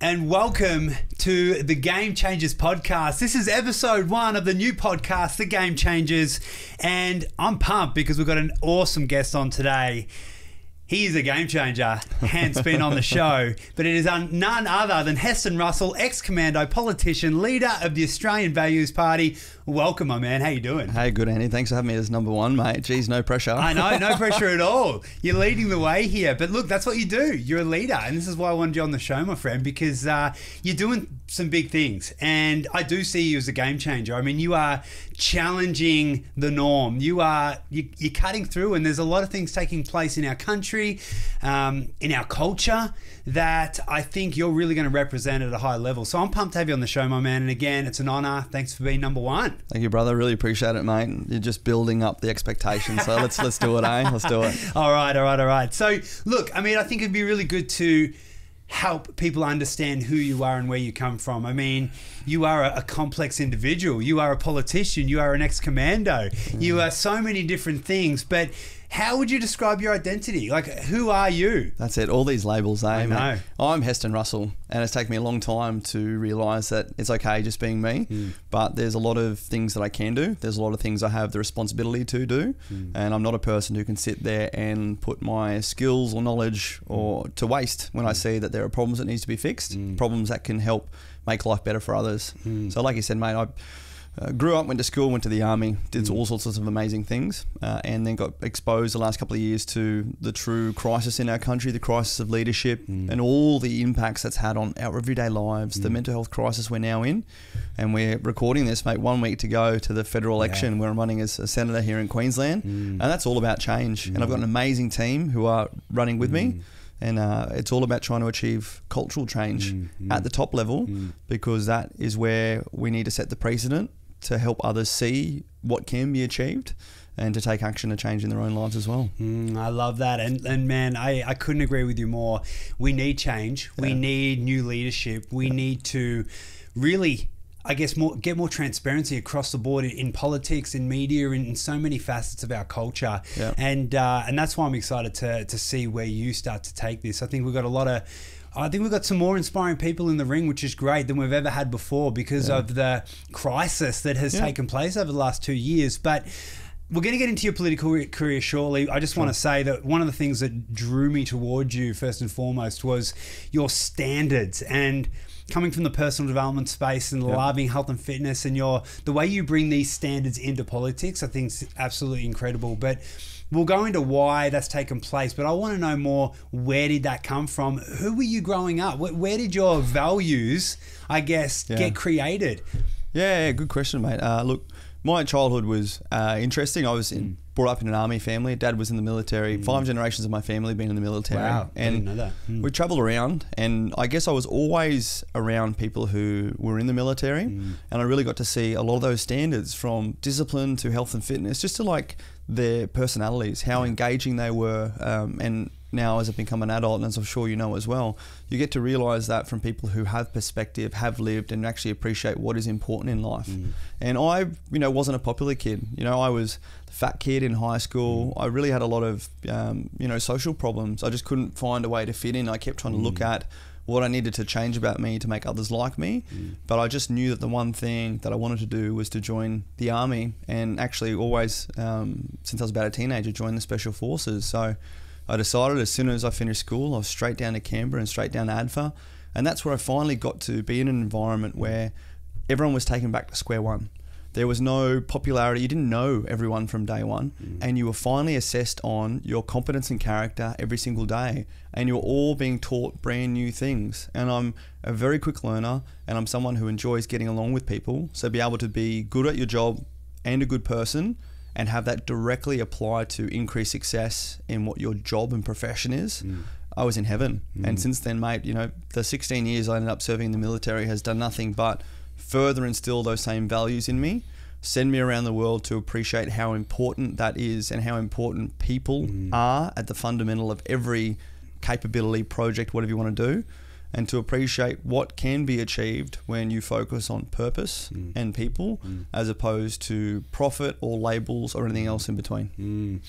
And welcome to the Game Changers podcast. This is episode 1 of the new podcast, The Game Changers, and I'm pumped because we've got an awesome guest on today. He is a game changer, hence been on the show, but it is none other than Heston Russel, ex-commando, politician, leader of the Australian Values Party. Welcome, my man. How you doing? Hey, good, Andy. Thanks for having me as number 1, mate. Geez, no pressure. I know, no pressure at all. You're leading the way here, but look, that's what you do. You're a leader, and this is why I wanted you on the show, my friend, because you're doing some big things, and I do see you as a game changer. I mean, you are challenging the norm. You're cutting through, and there's a lot of things taking place in our country, in our culture, that I think you're really going to represent at a high level. So I'm pumped to have you on the show, my man. And again, it's an honor. Thanks for being number 1. Thank you, brother. Really appreciate it, mate. You're just building up the expectations. So let's do it, eh? Let's do it. All right. So look, I mean, I think it'd be really good to help people understand who you are and where you come from. I mean, you are a complex individual. You are a politician. You are an ex-commando. You are so many different things, but how would you describe your identity? Like, who are you? That's it. All these labels, eh? I know. Mate? I'm Heston Russel, and it's taken me a long time to realise that it's okay just being me, but there's a lot of things that I can do. There's a lot of things I have the responsibility to do, and I'm not a person who can sit there and put my skills or knowledge or to waste when I see that there are problems that needs to be fixed, problems that can help make life better for others. So like you said, mate, I grew up, went to school, went to the army, did all sorts of amazing things, and then got exposed the last couple of years to the true crisis in our country, the crisis of leadership, and all the impacts that's had on our everyday lives, the mental health crisis we're now in. And we're recording this, mate, 1 week to go to the federal election where I'm running as a senator here in Queensland, and that's all about change. And I've got an amazing team who are running with me. And it's all about trying to achieve cultural change at the top level, because that is where we need to set the precedent to help others see what can be achieved and to take action to change in their own lives as well. I love that. And man, I couldn't agree with you more. We need change. We need new leadership. We need to really, I guess, get more transparency across the board in politics, in media, in so many facets of our culture. And that's why I'm excited to see where you start to take this. I think we've got some more inspiring people in the ring, which is great, than we've ever had before because of the crisis that has taken place over the last 2 years. But we're going to get into your political career shortly. I just want to say that one of the things that drew me towards you first and foremost was your standards, and coming from the personal development space and loving health and fitness, and the way you bring these standards into politics, I think is absolutely incredible. But we'll go into why that's taken place, but I want to know more, where did that come from? Who were you growing up? Where did your values, I guess, get created? Yeah, good question, mate. Look, my childhood was interesting. I was brought up in an army family. Dad was in the military. 5 generations of my family been in the military. Wow, and I didn't know that. We travelled around, and I guess I was always around people who were in the military, and I really got to see a lot of those standards, from discipline to health and fitness, just to like their personalities, how engaging they were, and now as I've become an adult, and as I'm sure you know as well, you get to realise that from people who have perspective, have lived, and actually appreciate what is important in life. And I, wasn't a popular kid. I was the fat kid in high school. I really had a lot of, social problems. I just couldn't find a way to fit in. I kept trying to look at what I needed to change about me to make others like me. But I just knew that the one thing that I wanted to do was to join the army, and actually always, since I was about a teenager, join the Special Forces. So I decided as soon as I finished school, I was straight down to Canberra and straight down to ADFA. And that's where I finally got to be in an environment where everyone was taken back to square one. There was no popularity. You didn't know everyone from day one, and you were finally assessed on your competence and character every single day, and you're all being taught brand new things. And I'm a very quick learner, and I'm someone who enjoys getting along with people. So be able to be good at your job and a good person, and have that directly apply to increase success in what your job and profession is. I was in heaven. And since then, mate, the 16 years I ended up serving in the military has done nothing but further instill those same values in me, send me around the world to appreciate how important that is, and how important people are at the fundamental of every capability, project, whatever you want to do, and to appreciate what can be achieved when you focus on purpose and people, as opposed to profit or labels or anything else in between.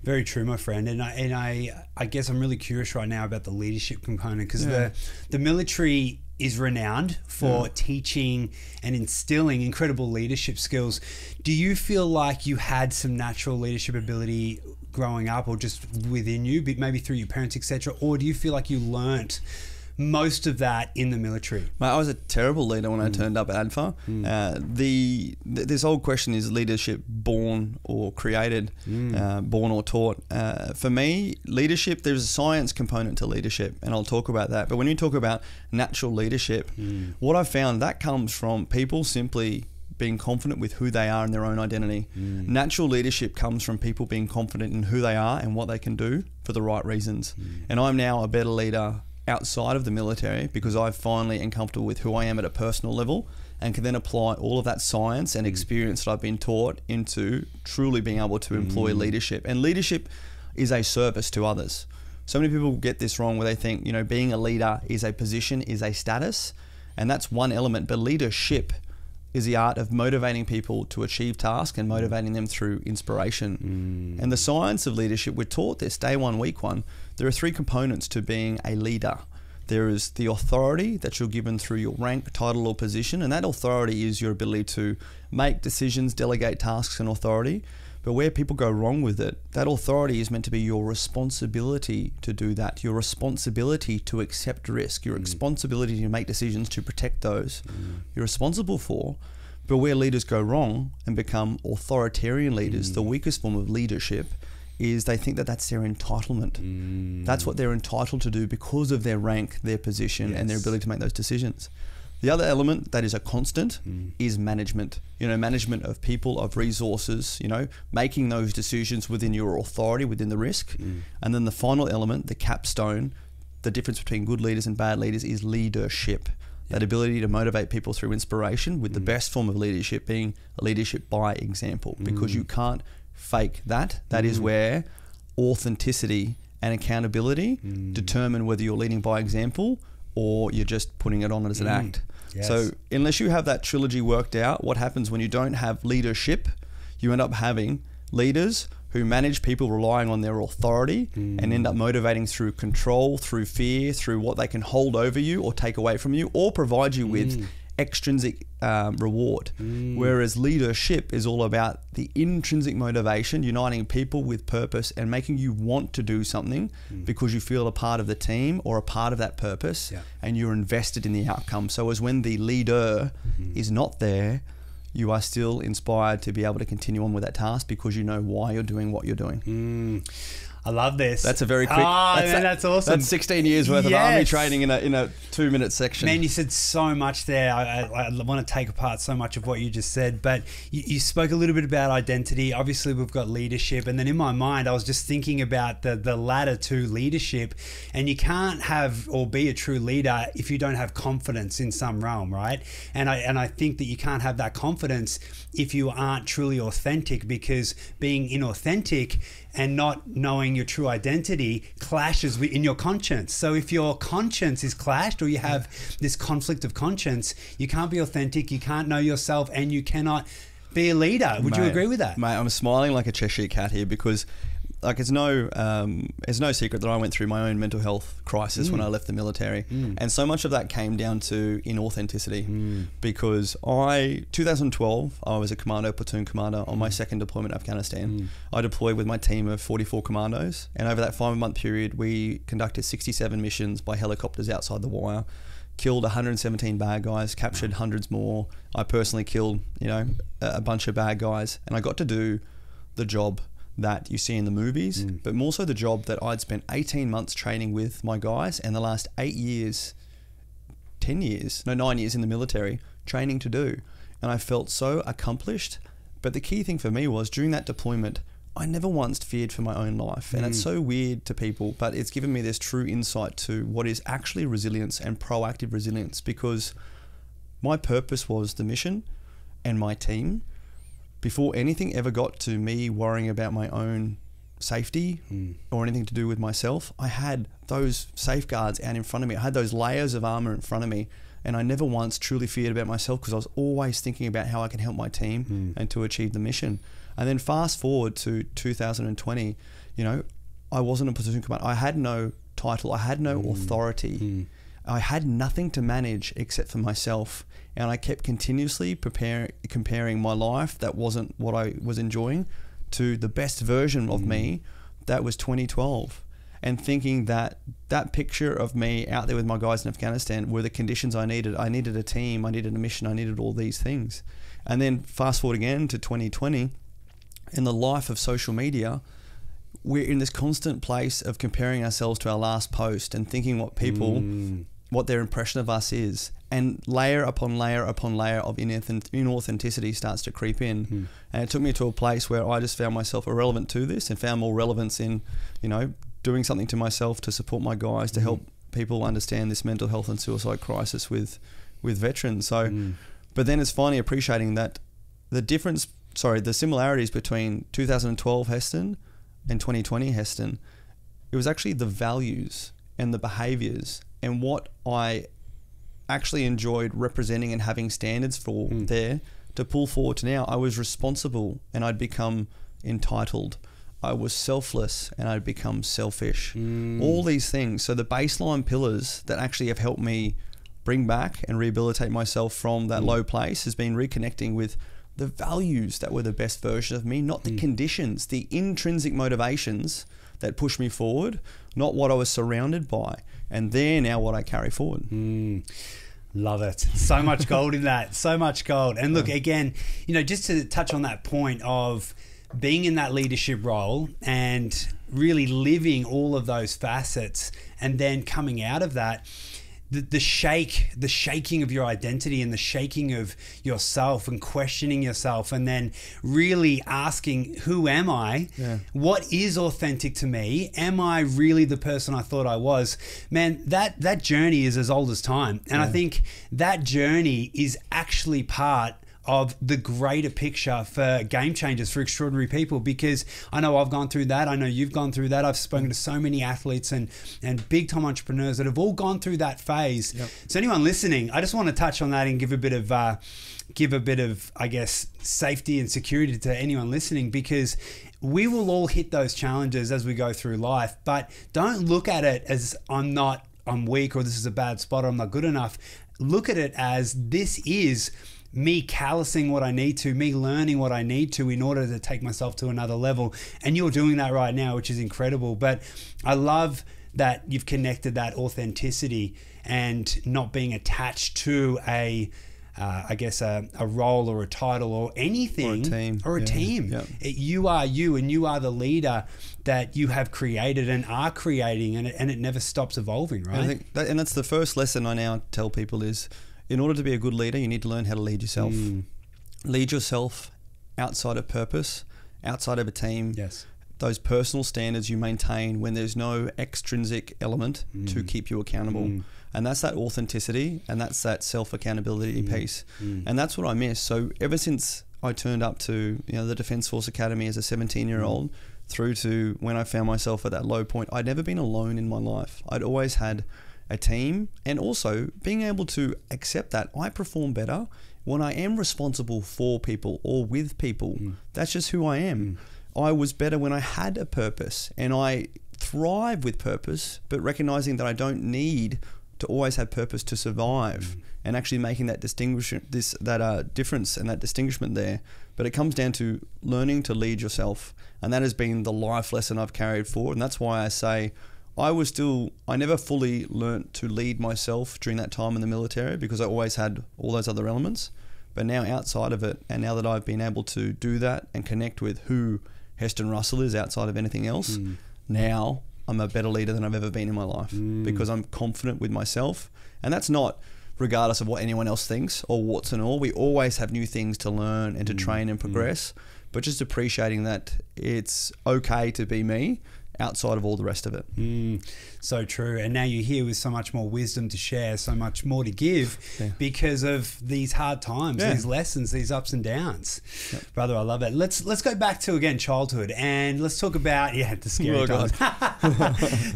Very true, my friend. And I guess I'm really curious right now about the leadership component, because the military is renowned for teaching and instilling incredible leadership skills. Do you feel like you had some natural leadership ability growing up, or just within you, maybe through your parents, etc., or do you feel like you learnt most of that in the military? Mate, I was a terrible leader when I turned up at ADFA. This whole question is leadership born or created, born or taught. For me, leadership, there's a science component to leadership, and I'll talk about that. But when you talk about natural leadership, what I've found, that comes from people simply being confident with who they are and their own identity. Natural leadership comes from people being confident in who they are and what they can do for the right reasons. And I'm now a better leader outside of the military because I finally am comfortable with who I am at a personal level, and can then apply all of that science and experience that I've been taught into truly being able to employ leadership. And leadership is a service to others. So many people get this wrong, where they think, you know, being a leader is a position, is a status, and that's one element. But leadership is the art of motivating people to achieve tasks and motivating them through inspiration. And the science of leadership, we're taught this day one, week one. There are three components to being a leader. There is the authority that you're given through your rank, title, or position, and that authority is your ability to make decisions, delegate tasks and authority. But where people go wrong with it, that authority is meant to be your responsibility to do that, your responsibility to accept risk, your responsibility to make decisions to protect those you're responsible for. But where leaders go wrong and become authoritarian leaders, the weakest form of leadership, is they think that that's their entitlement. That's what they're entitled to do because of their rank, their position, and their ability to make those decisions. The other element that is a constant is management. You know, management of people, of resources, you know, making those decisions within your authority, within the risk. And then the final element, the capstone, the difference between good leaders and bad leaders, is leadership. That ability to motivate people through inspiration, with the best form of leadership being leadership by example, because you can't fake that. That is where authenticity and accountability determine whether you're leading by example or you're just putting it on as an act. So unless you have that trilogy worked out, what happens when you don't have leadership, you end up having leaders who manage people relying on their authority and end up motivating through control, through fear, through what they can hold over you or take away from you or provide you with extrinsic reward. Whereas leadership is all about the intrinsic motivation, uniting people with purpose and making you want to do something because you feel a part of the team or a part of that purpose, and you're invested in the outcome. So as when the leader is not there, you are still inspired to be able to continue on with that task because you know why you're doing what you're doing. I love this. That's a very quick. That's awesome. That's 16 years worth of army training in a 2-minute section. Man, you said so much there. I want to take apart so much of what you just said, but you spoke a little bit about identity. Obviously, we've got leadership, and then in my mind, I was just thinking about the ladder to leadership, and you can't have or be a true leader if you don't have confidence in some realm, right? And I think that you can't have that confidence if you aren't truly authentic, because being inauthentic and not knowing your true identity clashes in your conscience. So if your conscience is clashed, or you have this conflict of conscience, you can't be authentic, you can't know yourself, and you cannot be a leader. Would you agree with that? Mate, I'm smiling like a Cheshire cat here because like it's no secret that I went through my own mental health crisis when I left the military, and so much of that came down to inauthenticity. Because 2012, I was a commando, platoon commander on my second deployment in Afghanistan. I deployed with my team of 44 commandos, and over that 5-month period, we conducted 67 missions by helicopters outside the wire. Killed 117 bad guys, captured hundreds more. I personally killed, a bunch of bad guys, and I got to do the job that you see in the movies, but more so the job that I'd spent 18 months training with my guys and the last 9 years in the military training to do. And I felt so accomplished. But the key thing for me was during that deployment, I never once feared for my own life. And it's so weird to people, but it's given me this true insight to what is actually resilience and proactive resilience, because my purpose was the mission and my team. Before anything ever got to me worrying about my own safety or anything to do with myself, I had those safeguards out in front of me. I had those layers of armor in front of me, and I never once truly feared about myself because I was always thinking about how I can help my team and to achieve the mission. And then fast forward to 2020, you know, I wasn't a position command. I had no title. I had no authority. I had nothing to manage except for myself. And I kept continuously comparing my life that wasn't what I was enjoying to the best version of me that was 2012. And thinking that that picture of me out there with my guys in Afghanistan were the conditions I needed. I needed a team, I needed a mission, I needed all these things. And then fast forward again to 2020, in the life of social media, we're in this constant place of comparing ourselves to our last post and thinking what people, what their impression of us is. And layer upon layer upon layer of inauthenticity starts to creep in. And it took me to a place where I just found myself irrelevant to this and found more relevance in, you know, doing something to myself to support my guys, to help people understand this mental health and suicide crisis with veterans. So, but then it's finally appreciating that the similarities between 2012 Heston and 2020 Heston, it was actually the values and the behaviors and what I actually enjoyed representing and having standards for there to pull forward to now. I was responsible and I'd become entitled. I was selfless and I'd become selfish. All these things. So the baseline pillars that actually have helped me bring back and rehabilitate myself from that low place has been reconnecting with the values that were the best version of me, not the conditions, the intrinsic motivations that push me forward, not what I was surrounded by. And they're now what I carry forward. Love it. So much gold in that. So much gold. And look, again, you know, just to touch on that point of being in that leadership role and really living all of those facets, and then coming out of that, the shaking of your identity and the shaking of yourself and questioning yourself, and then really asking, who am I? What is authentic to me? Am I really the person I thought I was? Man, that journey is as old as time. And I think that journey is actually part of the greater picture for game changers, for extraordinary people, because I know I've gone through that. I know you've gone through that. I've spoken to so many athletes and big time entrepreneurs that have all gone through that phase. So anyone listening, I just want to touch on that and give a bit of, I guess, safety and security to anyone listening, because we will all hit those challenges as we go through life, but don't look at it as I'm weak, or this is a bad spot, or I'm not good enough. Look at it as this is me callousing what I need to, me learning what I need to in order to take myself to another level. And you're doing that right now, which is incredible. But I love that you've connected that authenticity and not being attached to a role or a title or anything, or a team. You are you, and you are the leader that you have created and are creating, and it never stops evolving, right? I think that's the first lesson I now tell people is, in order to be a good leader, you need to learn how to lead yourself. Lead yourself outside of purpose, outside of a team. Those personal standards you maintain when there's no extrinsic element to keep you accountable. And that's that authenticity, and that's that self-accountability piece. And that's what I miss. So ever since I turned up to the Defence Force Academy as a 17-year-old, through to when I found myself at that low point, I'd never been alone in my life. I'd always had a team, and also being able to accept that I perform better when I am responsible for people or with people. That's just who I am. I was better when I had a purpose, and I thrive with purpose, but recognizing that I don't need to always have purpose to survive, and actually making that difference and that distinguishment there. But it comes down to learning to lead yourself, and that has been the life lesson I've carried forward. And that's why I say I never fully learnt to lead myself during that time in the military, because I always had all those other elements. But now outside of it, and now that I've been able to do that and connect with who Heston Russel is outside of anything else, now I'm a better leader than I've ever been in my life, because I'm confident with myself. And that's not regardless of what anyone else thinks or warts and all. We always have new things to learn and to train and progress, but just appreciating that it's okay to be me outside of all the rest of it. So true. And now you're here with so much more wisdom to share, so much more to give because of these hard times, these lessons, these ups and downs. Brother, I love it. Let's go back to, again, childhood, and let's talk about the scary times.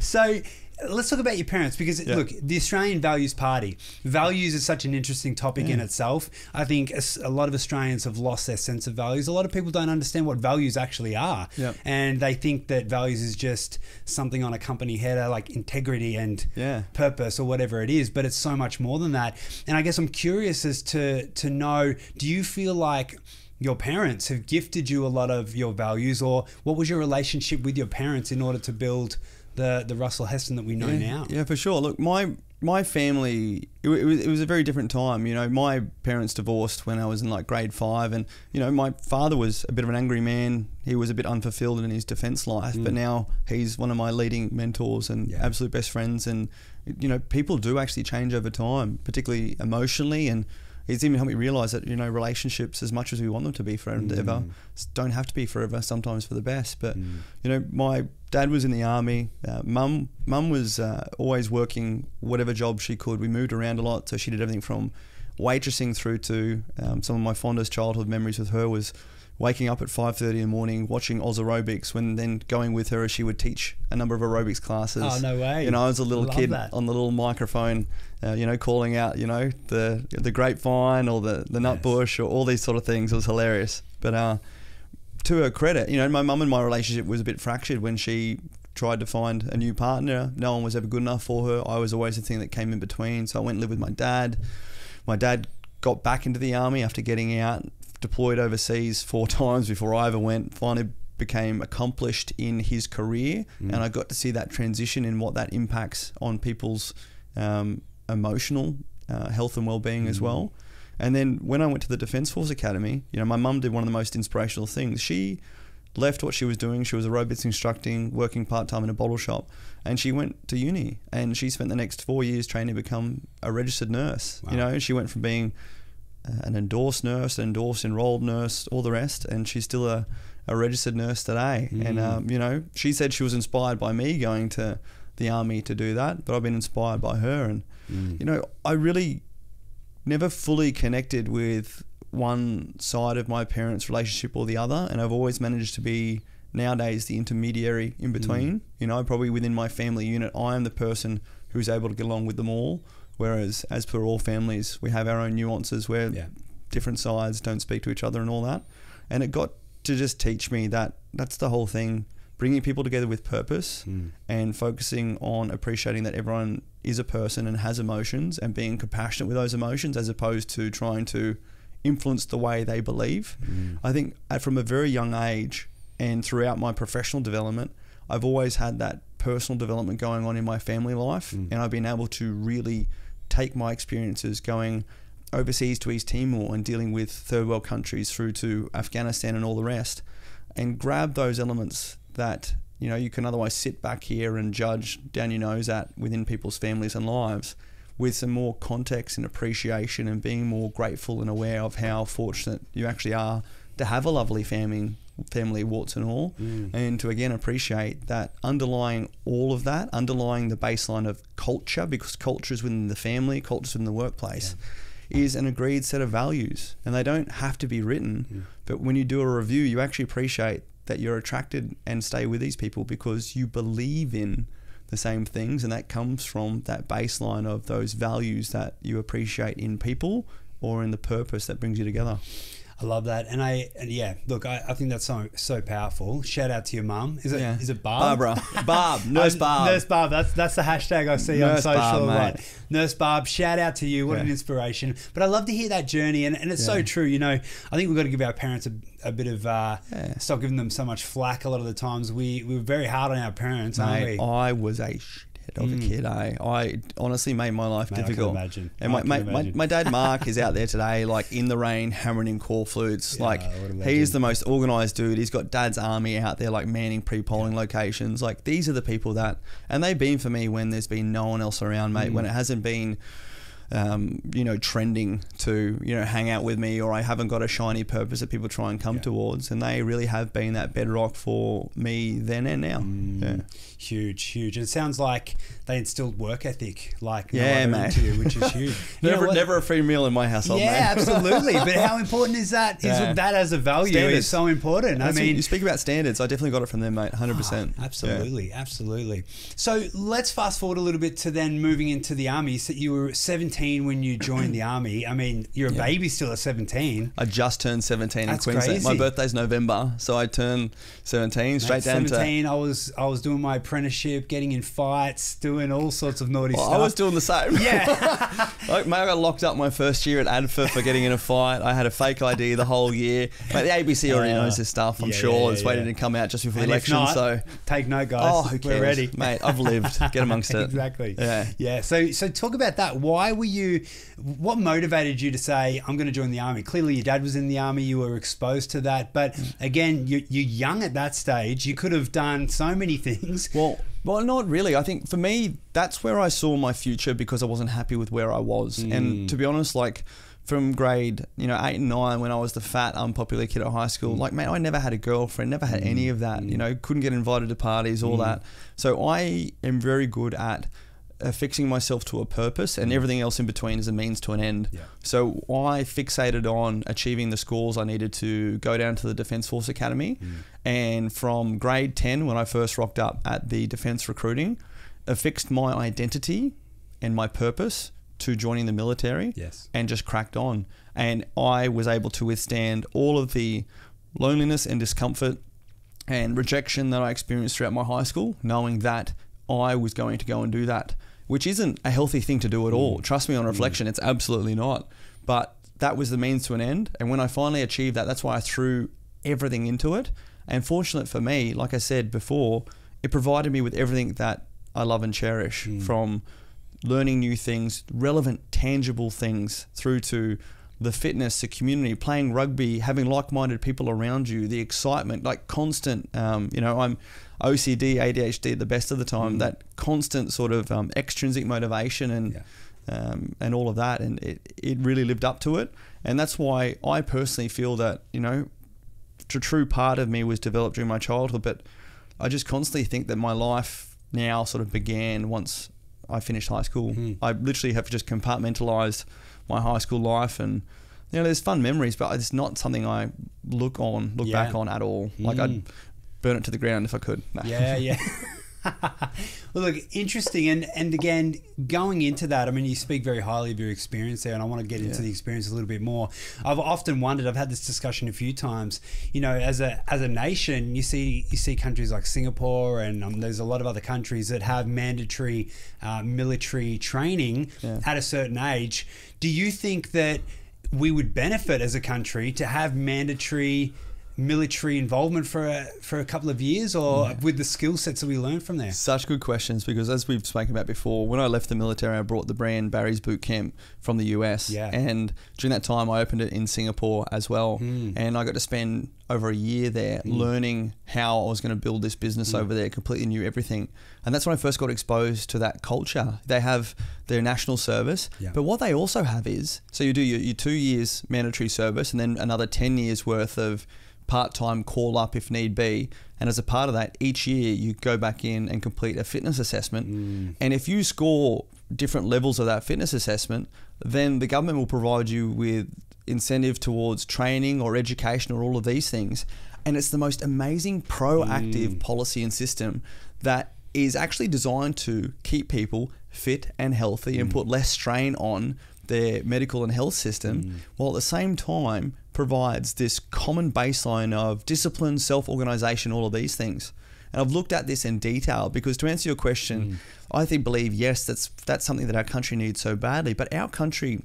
So let's talk about your parents, because look, the Australian Values Party. Values is such an interesting topic in itself. I think a lot of Australians have lost their sense of values. A lot of people don't understand what values actually are. And they think that values is just something on a company header, like integrity and purpose or whatever it is, but it's so much more than that. And I guess I'm curious as to know, do you feel like your parents have gifted you a lot of your values, or what was your relationship with your parents in order to build the Russel Heston that we know now? Yeah, for sure. Look, my family, it was a very different time. You know, my parents divorced when I was in like grade 5, and you know, my father was a bit of an angry man. He was a bit unfulfilled in his defence life, but now he's one of my leading mentors and absolute best friends. And you know, people do actually change over time, particularly emotionally, and it's even helped me realise that, you know, relationships, as much as we want them to be forever and ever, don't have to be forever, sometimes for the best. But, you know, my dad was in the army. Mum was always working whatever job she could. We moved around a lot, so she did everything from waitressing through to some of my fondest childhood memories with her was waking up at 5:30 in the morning, watching Oz aerobics, when then going with her as she would teach a number of aerobics classes. Oh, no way. You know, I was a little kid on the little microphone, you know, calling out, you know, the grapevine or the nut bush or all these sort of things. It was hilarious. But to her credit, you know, my mum and my relationship was a bit fractured when she tried to find a new partner. No one was ever good enough for her. I was always the thing that came in between. So I went and lived with my dad. My dad got back into the army after getting out, deployed overseas 4 times before I ever went, finally became accomplished in his career, and I got to see that transition and what that impacts on people's emotional health and well-being as well. And then when I went to the Defence Force Academy, you know, my mum did one of the most inspirational things. She left what she was doing. She was aerobics instructing, working part-time in a bottle shop, and she went to uni, and she spent the next 4 years training to become a registered nurse. You know, she went from being an endorsed nurse, endorsed enrolled nurse, all the rest, and she's still a registered nurse today. And you know, she said she was inspired by me going to the army to do that, but I've been inspired by her. And you know, I really never fully connected with one side of my parents' relationship or the other, and I've always managed to be nowadays the intermediary in between. You know, probably within my family unit, I am the person who's able to get along with them all. Whereas, as per all families, we have our own nuances where different sides don't speak to each other and all that. And it got to just teach me that that's the whole thing, bringing people together with purpose and focusing on appreciating that everyone is a person and has emotions, and being compassionate with those emotions as opposed to trying to influence the way they believe. I think from a very young age and throughout my professional development, I've always had that personal development going on in my family life, and I've been able to really take my experiences going overseas to East Timor and dealing with third world countries through to Afghanistan and all the rest, and grab those elements that, you know, you can otherwise sit back here and judge down your nose at within people's families and lives, with some more context and appreciation, and being more grateful and aware of how fortunate you actually are to have a lovely family, warts and all, and to again appreciate that underlying all of that, underlying the baseline of culture, because culture is within the family, culture is within the workplace, is an agreed set of values, and they don't have to be written, but when you do a review, you actually appreciate that you're attracted and stay with these people because you believe in the same things, and that comes from that baseline of those values that you appreciate in people or in the purpose that brings you together. I love that, and look, I think that's so powerful. Shout out to your mum. Is it Barb? Barbara, Barb, Nurse Barb. Nurse Barb. That's the hashtag I see Nurse on social. Barb, right? Nurse Barb. Shout out to you. What an inspiration. But I love to hear that journey, and it's so true. You know, I think we've got to give our parents a bit of stop giving them so much flack. A lot of the times we were very hard on our parents, aren't we? I was a of a kid, I honestly made my life difficult. I can imagine. And my dad Mark is out there today, like in the rain, hammering in call flutes. Like he's the most organised dude. He's got Dad's army out there, like manning pre-polling locations. Like these are the people that, and they've been for me when there's been no one else around, mate. When it hasn't been trending to, hang out with me, or I haven't got a shiny purpose that people try and come towards. And they really have been that bedrock for me then and now. Huge. And it sounds like they instilled work ethic, like mate, into you, which is huge. Never a free meal in my household. Yeah, mate. Absolutely. But how important is that? That as a value is so important. You speak about standards. I definitely got it from them, mate. 100%. Absolutely. So let's fast forward a little bit to then moving into the army. So you were 17 when you joined the army. I mean, you're a baby still at 17. I just turned 17 That's in Queensland. crazy. My birthday's November, so I turned 17 straight down 17, I was doing my apprenticeship, getting in fights, doing all sorts of naughty stuff. I was doing the same. Yeah. Mate, I got locked up my first year at ADFA for getting in a fight. I had a fake ID the whole year. Mate, the ABC already knows this stuff, I'm sure. It's waiting to come out just before the election. Not, so take note, guys. Oh, who cares? We're ready. Mate, I've lived. Get amongst it. Exactly. Yeah. So talk about that. What motivated you to say, I'm going to join the army? Clearly your dad was in the army, you were exposed to that, but again, you're young at that stage. You could have done so many things. Well, not really. I think for me, that's where I saw my future, because I wasn't happy with where I was. And to be honest, like from grade 8 and 9, when I was the fat, unpopular kid at high school, like, mate, I never had a girlfriend, never had any of that, couldn't get invited to parties, all that. So I am very good at fixing myself to a purpose, and everything else in between is a means to an end. So I fixated on achieving the scores I needed to go down to the Defence Force Academy. And from grade 10, when I first rocked up at the defence recruiting, affixed my identity and my purpose to joining the military, and just cracked on. And I was able to withstand all of the loneliness and discomfort and rejection that I experienced throughout my high school, knowing that I was going to go and do that, which isn't a healthy thing to do at all. Trust me, on reflection, it's absolutely not. But that was the means to an end. And when I finally achieved that, that's why I threw everything into it. And fortunate for me, like I said before, it provided me with everything that I love and cherish, from learning new things, relevant, tangible things, through to the fitness, the community, playing rugby, having like-minded people around you, the excitement, like constant, I'm OCD, ADHD at the best of the time, that constant sort of extrinsic motivation and all of that. And it really lived up to it. And that's why I personally feel that, a true part of me was developed during my childhood, but I just constantly think that my life now sort of began once I finished high school. I literally have just compartmentalized my high school life, and there's fun memories, but it's not something I look back on at all. Like, I'd burn it to the ground if I could. No. Well, look, interesting. And again, going into that, I mean, you speak very highly of your experience there, and I want to get into the experience a little bit more. I've often wondered, I've had this discussion a few times, as a nation, you see countries like Singapore, and there's a lot of other countries that have mandatory military training at a certain age. Do you think that we would benefit as a country to have mandatory military involvement for a couple of years, or with the skill sets that we learned from there? Such good questions, because as we've spoken about before, when I left the military, I brought the brand Barry's Boot Camp from the US, and during that time I opened it in Singapore as well, and I got to spend over a year there learning how I was going to build this business over there, completely knew everything. And that's when I first got exposed to that culture. They have their national service, but what they also have is, so you do your 2 years mandatory service, and then another 10 years worth of part-time call up if need be, and as a part of that, each year you go back in and complete a fitness assessment, and if you score different levels of that fitness assessment, then the government will provide you with incentive towards training or education or all of these things. And it's the most amazing proactive policy and system that is actually designed to keep people fit and healthy and put less strain on their medical and health system, while at the same time provides this common baseline of discipline, self-organization, all of these things. And I've looked at this in detail, because to answer your question, I believe, yes, that's something that our country needs so badly, but our country,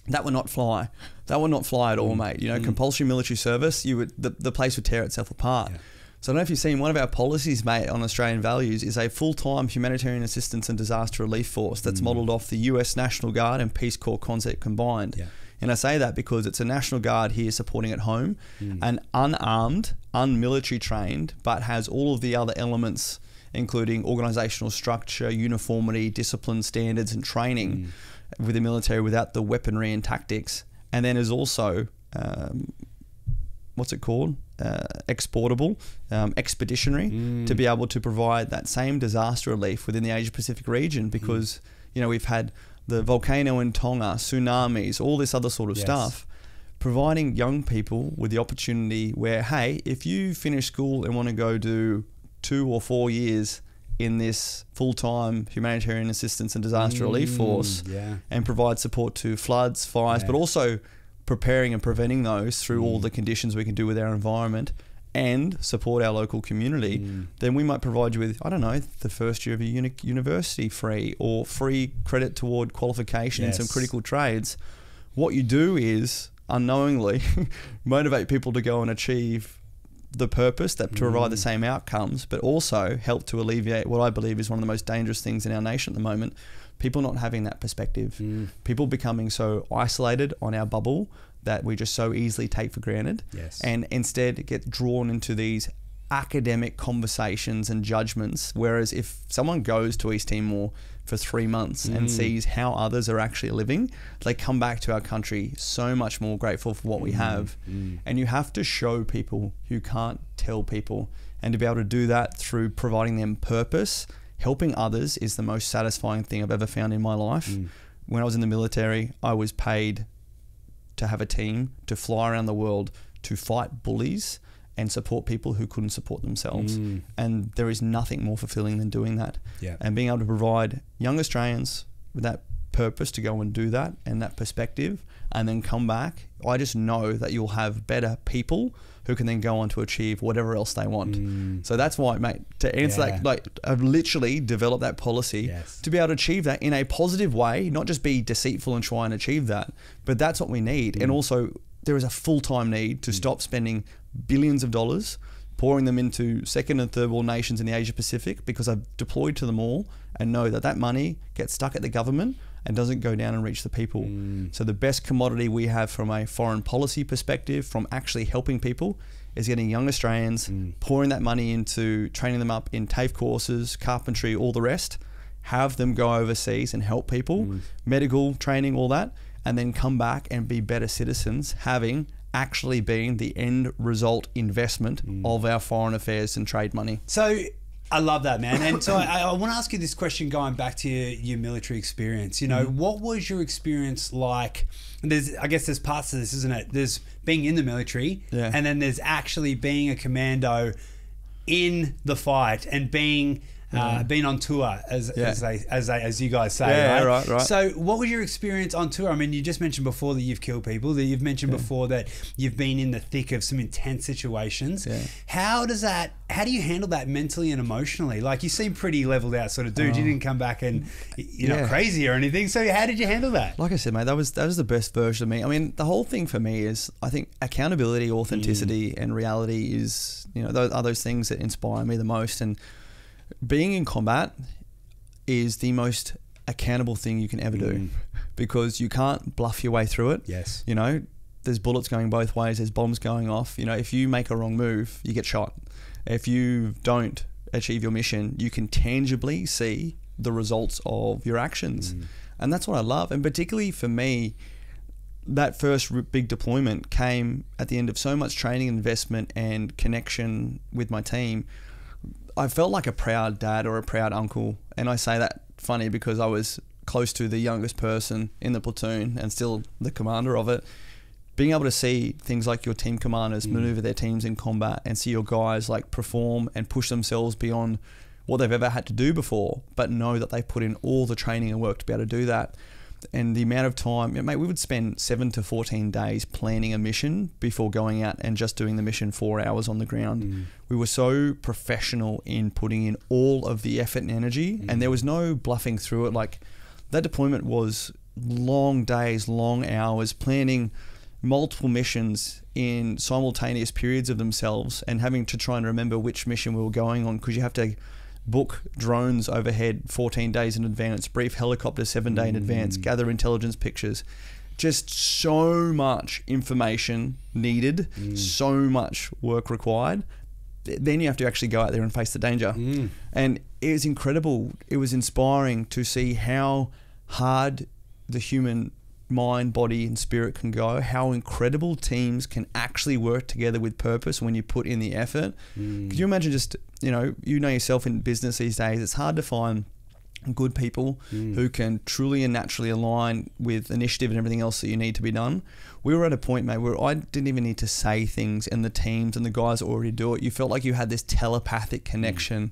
that would not fly. That would not fly at all, mate. Compulsory military service, the place would tear itself apart. So I don't know if you've seen, one of our policies, mate, on Australian values is a full-time humanitarian assistance and disaster relief force that's modelled off the US National Guard and Peace Corps concept combined. And I say that because it's a National Guard here supporting at home, and unarmed, unmilitary trained, but has all of the other elements, including organisational structure, uniformity, discipline, standards and training. with the military without the weaponry and tactics, and then is also what's it called? Exportable, expeditionary, to be able to provide that same disaster relief within the Asia Pacific region, because you know, we've had the volcano in Tonga, tsunamis, all this other sort of stuff. Providing young people with the opportunity where, hey, if you finish school and want to go do 2 or 4 years in this full-time humanitarian assistance and disaster relief force, and provide support to floods, fires, but also preparing and preventing those through all the conditions we can do with our environment, and support our local community, then we might provide you with, I don't know, the first year of a university free, or free credit toward qualification in some critical trades. What you do is unknowingly motivate people to go and achieve the purpose, that to provide the same outcomes, but also help to alleviate what I believe is one of the most dangerous things in our nation at the moment: people not having that perspective, people becoming so isolated on our bubble that we just so easily take for granted, and instead get drawn into these academic conversations and judgments. Whereas if someone goes to East Timor for 3 months and sees how others are actually living, they come back to our country so much more grateful for what we have. And you have to show people, you can't tell people. And to be able to do that through providing them purpose, helping others, is the most satisfying thing I've ever found in my life. When I was in the military, I was paid to have a team to fly around the world to fight bullies and support people who couldn't support themselves. And there is nothing more fulfilling than doing that. And being able to provide young Australians with that purpose to go and do that, and that perspective, and then come back, I just know that you'll have better people who can then go on to achieve whatever else they want. So that's why, mate, to answer that, like, I've literally developed that policy to be able to achieve that in a positive way, not just be deceitful and try and achieve that, but that's what we need. And also, there is a full-time need to stop spending billions of dollars, pouring them into second and third world nations in the Asia Pacific, because I've deployed to them all and know that that money gets stuck at the government and doesn't go down and reach the people. So the best commodity we have from a foreign policy perspective, from actually helping people, is getting young Australians, pouring that money into training them up in TAFE courses, carpentry, all the rest, have them go overseas and help people, medical training, all that, and then come back and be better citizens, having actually been the end result investment of our foreign affairs and trade money. So I love that, man. And so I want to ask you this question, going back to your military experience. You know, what was your experience like? I guess there's parts of this, isn't it? There's being in the military, and then there's actually being a commando in the fight, and being on tour, as you guys say, right? So what was your experience on tour? I mean, you just mentioned before that you've killed people, that you've mentioned before that you've been in the thick of some intense situations. How do you handle that mentally and emotionally? Like, you seem pretty leveled out sort of dude. You didn't come back and you're not crazy or anything. So how did you handle that? Like I said, mate, that was the best version of me. I mean, the whole thing for me is, I think accountability, authenticity, and reality is, you know, those are those things that inspire me the most. And being in combat is the most accountable thing you can ever do, because you can't bluff your way through it. You know, there's bullets going both ways, there's bombs going off. You know, if you make a wrong move, you get shot. If you don't achieve your mission, you can tangibly see the results of your actions. And that's what I love. And particularly for me, that first big deployment came at the end of so much training, investment, and connection with my team. I felt like a proud dad or a proud uncle. And I say that funny because I was close to the youngest person in the platoon and still the commander of it. Being able to see things like your team commanders maneuver their teams in combat, and see your guys like perform and push themselves beyond what they've ever had to do before, but know that they put in all the training and work to be able to do that. And the amount of time, mate, we would spend 7 to 14 days planning a mission before going out and just doing the mission 4 hours on the ground. We were so professional in putting in all of the effort and energy, and there was no bluffing through it. Like, that deployment was long days, long hours, planning multiple missions in simultaneous periods of themselves, and having to try and remember which mission we were going on, because you have to book drones overhead 14 days in advance, brief helicopters 7 days in advance, gather intelligence pictures. Just so much information needed, so much work required. Then you have to actually go out there and face the danger. And it was incredible. It was inspiring to see how hard the human mind, body and spirit can go, how incredible teams can actually work together with purpose when you put in the effort. Could you imagine just, you know yourself in business these days, it's hard to find good people who can truly and naturally align with initiative and everything else that you need to be done. We were at a point, mate, where I didn't even need to say things, and the teams and the guys already do it. You felt like you had this telepathic connection.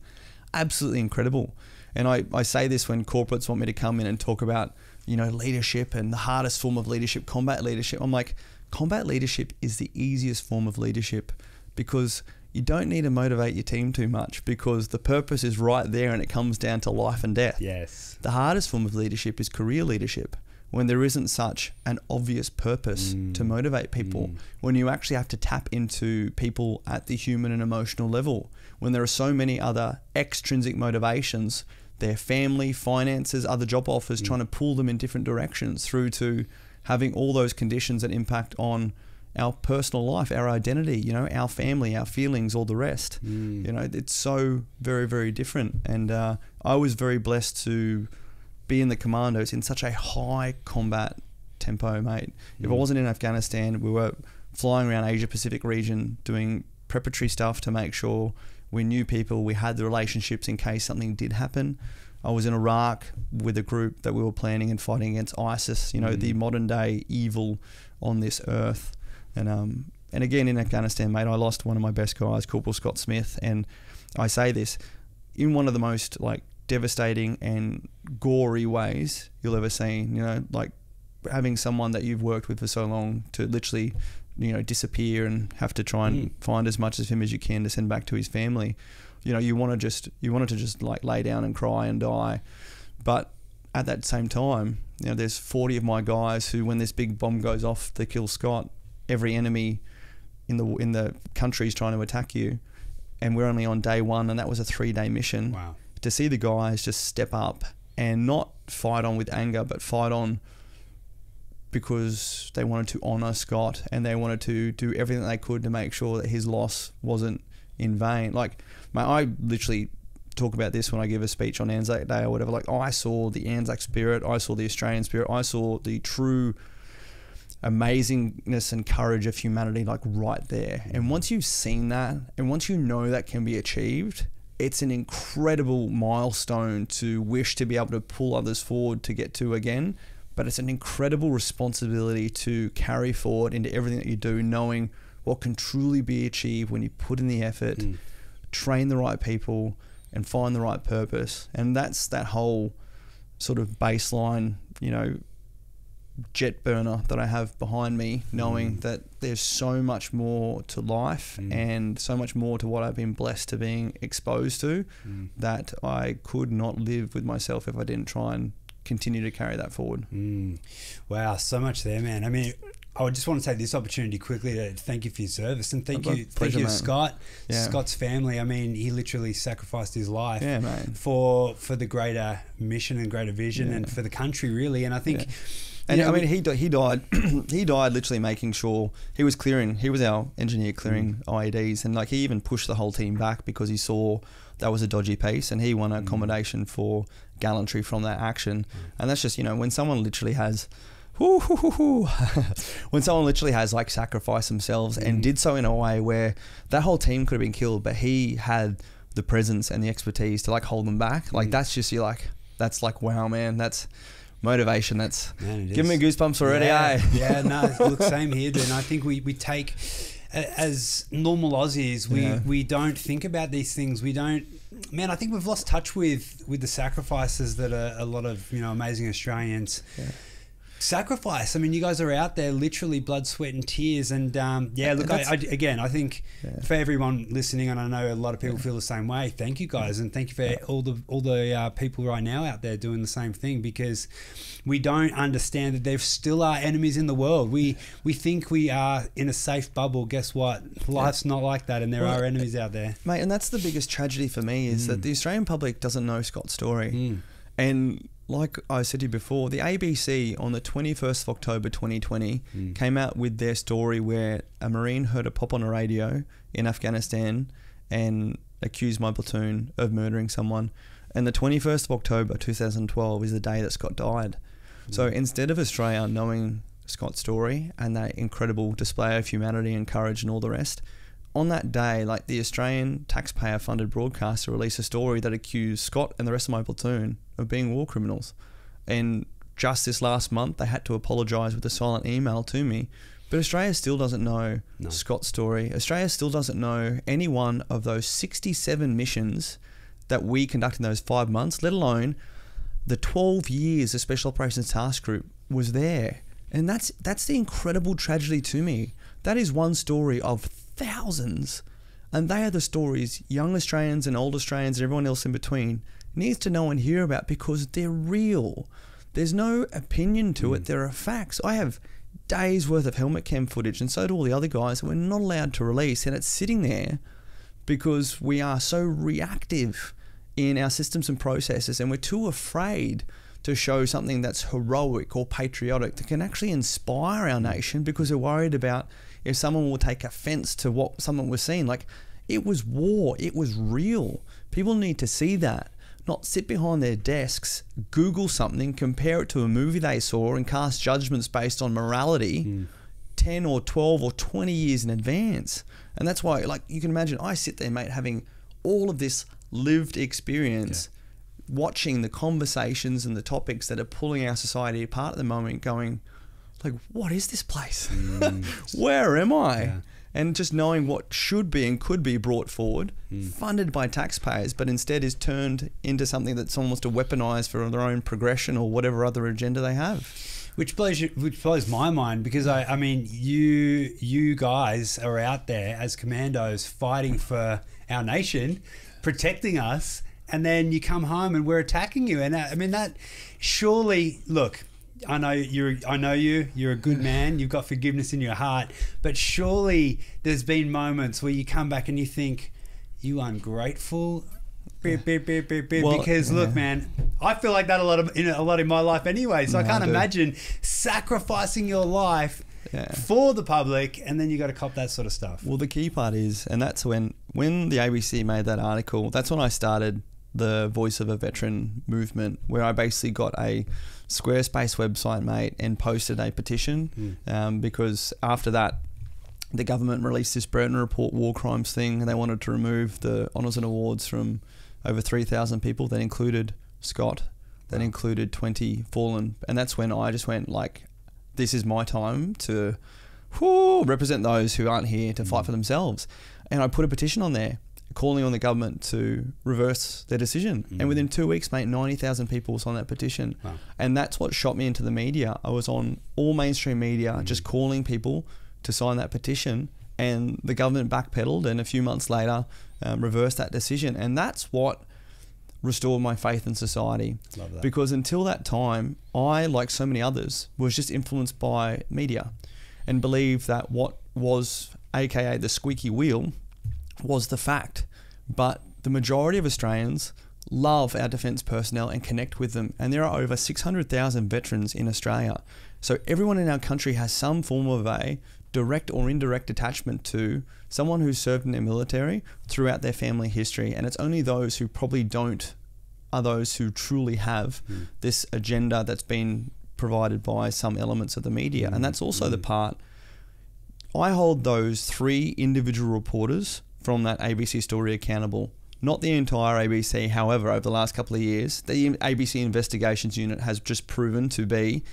Absolutely incredible. And I say this when corporates want me to come in and talk about, leadership and the hardest form of leadership, combat leadership. I'm like, combat leadership is the easiest form of leadership, because you don't need to motivate your team too much, because the purpose is right there and it comes down to life and death. Yes. The hardest form of leadership is career leadership, when there isn't such an obvious purpose to motivate people, when you actually have to tap into people at the human and emotional level, when there are so many other extrinsic motivations, their family, finances, other job offers, trying to pull them in different directions, through to having all those conditions that impact on our personal life, our identity, our family, our feelings, all the rest. It's so very, very different. And I was very blessed to be in the commandos in such a high combat tempo, mate. If I wasn't in Afghanistan, we were flying around Asia Pacific region doing preparatory stuff to make sure we knew people, we had the relationships in case something did happen. I was in Iraq with a group that we were planning and fighting against ISIS, the modern day evil on this earth. And again, in Afghanistan, mate, I lost one of my best guys, Corporal Scott Smith. And I say this in one of the most devastating and gory ways you'll ever seen, like having someone that you've worked with for so long to literally, disappear and have to try and find as much of him as you can to send back to his family. You wanted to just lay down and cry and die. But at that same time, there's 40 of my guys who, when this big bomb goes off to kill Scott, every enemy in the country is trying to attack you, and we're only on day one, and that was a 3-day mission. Wow. To see the guys just step up and not fight on with anger, but fight on because they wanted to honour Scott, and they wanted to do everything they could to make sure that his loss wasn't in vain. Mate, I literally talk about this when I give a speech on Anzac Day or whatever. I saw the Anzac spirit, I saw the Australian spirit, I saw the true amazingness and courage of humanity right there. And once you've seen that, and once you know that can be achieved, it's an incredible milestone to wish to be able to pull others forward to get to again. But it's an incredible responsibility to carry forward into everything that you do, knowing what can truly be achieved when you put in the effort, train the right people, and find the right purpose. And that's that whole sort of baseline, jet burner that I have behind me, knowing that there's so much more to life and so much more to what I've been blessed to being exposed to, that I could not live with myself if I didn't try and continue to carry that forward. Wow, so much there, man. I mean, I would just want to take this opportunity quickly to thank you for your service, and thank you, Scott. Yeah. Scott's family. I mean, he literally sacrificed his life for the greater mission and greater vision, and for the country, really. And I think, he died. He died literally making sure he was our engineer clearing IEDs, and he even pushed the whole team back because he saw that was a dodgy piece, and he won a commendation for gallantry from that action. And that's just, when someone literally has when someone literally has sacrificed themselves and did so in a way where that whole team could have been killed, but he had the presence and the expertise to hold them back. That's just, that's wow, man, that's motivation. That's giving me goosebumps already. Yeah, no, look, same here, dude. And I think we take, as normal Aussies, we don't think about these things. We don't, man, I think we've lost touch with the sacrifices that a lot of amazing Australians sacrifice. I mean, you guys are out there literally blood, sweat and tears, and look, I think for everyone listening, and I know a lot of people feel the same way, thank you guys, and thank you for all the people right now out there doing the same thing, because we don't understand that there still are enemies in the world. We think we are in a safe bubble. Guess what? Life's not like that, and there are enemies out there, mate. And that's the biggest tragedy for me, is that the Australian public doesn't know Scott's story. And like I said to you before, the ABC on the 21st of October 2020 came out with their story where a Marine heard a pop on a radio in Afghanistan and accused my platoon of murdering someone. And the 21st of October 2012 is the day that Scott died. So instead of Australia knowing Scott's story and that incredible display of humanity and courage and all the rest, on that day, like, the Australian taxpayer-funded broadcaster released a story that accused Scott and the rest of my platoon of being war criminals. And just this last month, they had to apologise with a silent email to me. But Australia still doesn't know Scott's story. Australia still doesn't know any one of those 67 missions that we conducted in those 5 months, let alone the 12 years the Special Operations Task Group was there. And that's the incredible tragedy to me. That is one story of thousands. And they are the stories young Australians and old Australians and everyone else in between needs to know and hear about, because they're real. There's no opinion to it. There are facts. I have days worth of helmet cam footage, and so do all the other guys, that we're not allowed to release, and it's sitting there because we are so reactive in our systems and processes, and we're too afraid to show something that's heroic or patriotic that can actually inspire our nation, because we're worried about if someone will take offense to what someone was seeing. Like, it was war, it was real. People need to see that, not sit behind their desks, Google something, compare it to a movie they saw, and cast judgments based on morality 10 or 12 or 20 years in advance. And that's why, like, you can imagine, I sit there, mate, having all of this lived experience, watching the conversations and the topics that are pulling our society apart at the moment, going, like, what is this place? Where am I? Yeah. And just knowing what should be and could be brought forward, funded by taxpayers, but instead is turned into something that someone wants to weaponize for their own progression or whatever other agenda they have. Which blows my mind, because I mean, you guys are out there as commandos fighting for our nation, protecting us, and then you come home and we're attacking you. And I mean, that surely, look, I know you're a good man, you've got forgiveness in your heart, but surely there's been moments where you come back and you think, you ungrateful, because look, man, I feel like that a lot in my life anyway, so I can't imagine sacrificing your life for the public, and then you got to cop that sort of stuff. Well, the key part is, and that's when the ABC made that article, that's when I started the Voice of a Veteran movement, where I basically got a Squarespace website, mate, and posted a petition, because after that, the government released this Burton Report war crimes thing, and they wanted to remove the honours and awards from over 3,000 people. That included Scott, that included 20 fallen, and that's when I just went, like, this is my time to represent those who aren't here to fight for themselves. And I put a petition on there calling on the government to reverse their decision. And within 2 weeks, mate, 90,000 people signed that petition. Wow. And that's what shot me into the media. I was on all mainstream media just calling people to sign that petition, and the government backpedaled, and a few months later reversed that decision. And that's what restored my faith in society. Love that. Because until that time, I, like so many others, was just influenced by media and believed that what was, aka the squeaky wheel, was the fact. But the majority of Australians love our defence personnel and connect with them, and there are over 600,000 veterans in Australia. So everyone in our country has some form of a direct or indirect attachment to someone who's served in their military throughout their family history, and it's only those who probably don't are those who truly have this agenda that's been provided by some elements of the media. And that's also the part. I hold those 3 individual reporters from that ABC story accountable, not the entire ABC. However, over the last couple of years, the ABC Investigations Unit has just proven to be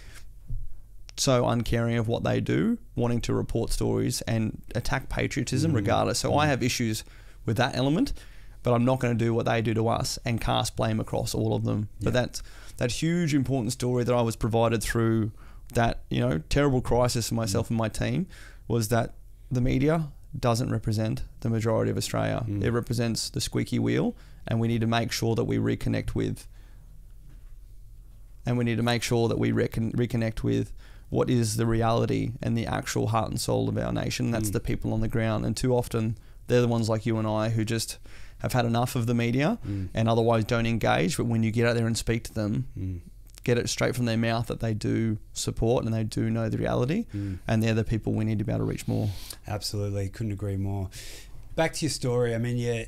so uncaring of what they do, wanting to report stories and attack patriotism regardless. So I have issues with that element, but I'm not going to do what they do to us and cast blame across all of them. But that huge important story that I was provided through that, terrible crisis for myself and my team was that the media doesn't represent the majority of Australia. It represents the squeaky wheel, and we need to make sure that we reconnect with what is the reality and the actual heart and soul of our nation. That's the people on the ground. And too often, they're the ones like you and I who just have had enough of the media and otherwise don't engage. But when you get out there and speak to them, get it straight from their mouth that they do support and they do know the reality, and they're the people we need to be able to reach more. Absolutely. Couldn't agree more. Back to your story. I mean,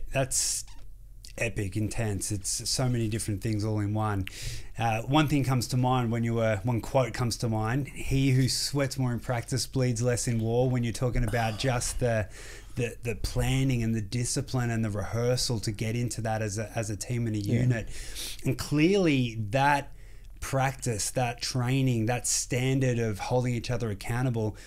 epic, intense. It's so many different things all in one. One thing comes to mind one quote comes to mind: "He who sweats more in practice bleeds less in war." When you're talking about just the planning and the discipline and the rehearsal to get into that as a team and a unit, and clearly that practice, that training, that standard of holding each other accountable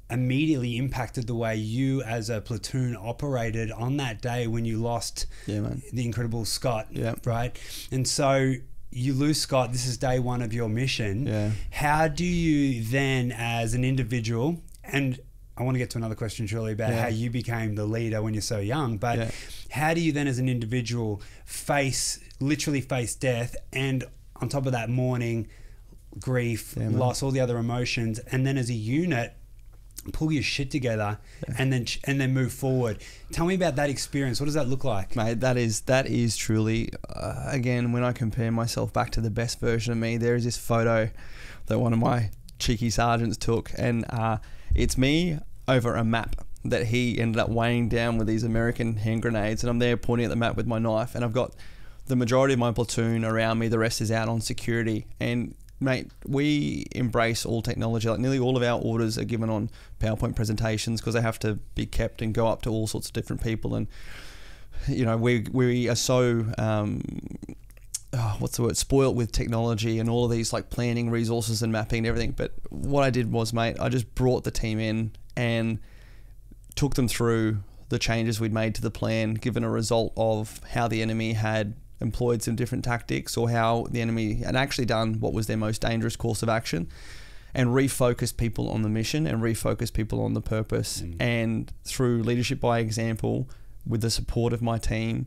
immediately impacted the way you as a platoon operated on that day when you lost the incredible Scott, right? And so you lose Scott, this is day one of your mission. How do you then as an individual, and I want to get to another question shortly about how you became the leader when you're so young, but how do you then as an individual literally face death, and on top of that mourning, grief, loss, all the other emotions, and then as a unit pull your shit together and then move forward? Tell me about that experience. What does that look like? Mate, that is truly, again, when I compare myself back to the best version of me, there is this photo that one of my cheeky sergeants took, and it's me over a map that he ended up weighing down with these American hand grenades, and I'm there pointing at the map with my knife, and I've got the majority of my platoon around me, the rest is out on security. And mate, we embrace all technology. Like nearly all of our orders are given on PowerPoint presentations because they have to be kept and go up to all sorts of different people. And you know, we are so spoiled with technology and all of these like planning resources and mapping and everything. But what I did was, mate, I just brought the team in and took them through the changes we'd made to the plan, given a result of how the enemy had employed some different tactics, or how the enemy had actually done what was their most dangerous course of action, and refocus people on the mission and refocus people on the purpose. And through leadership by example, with the support of my team,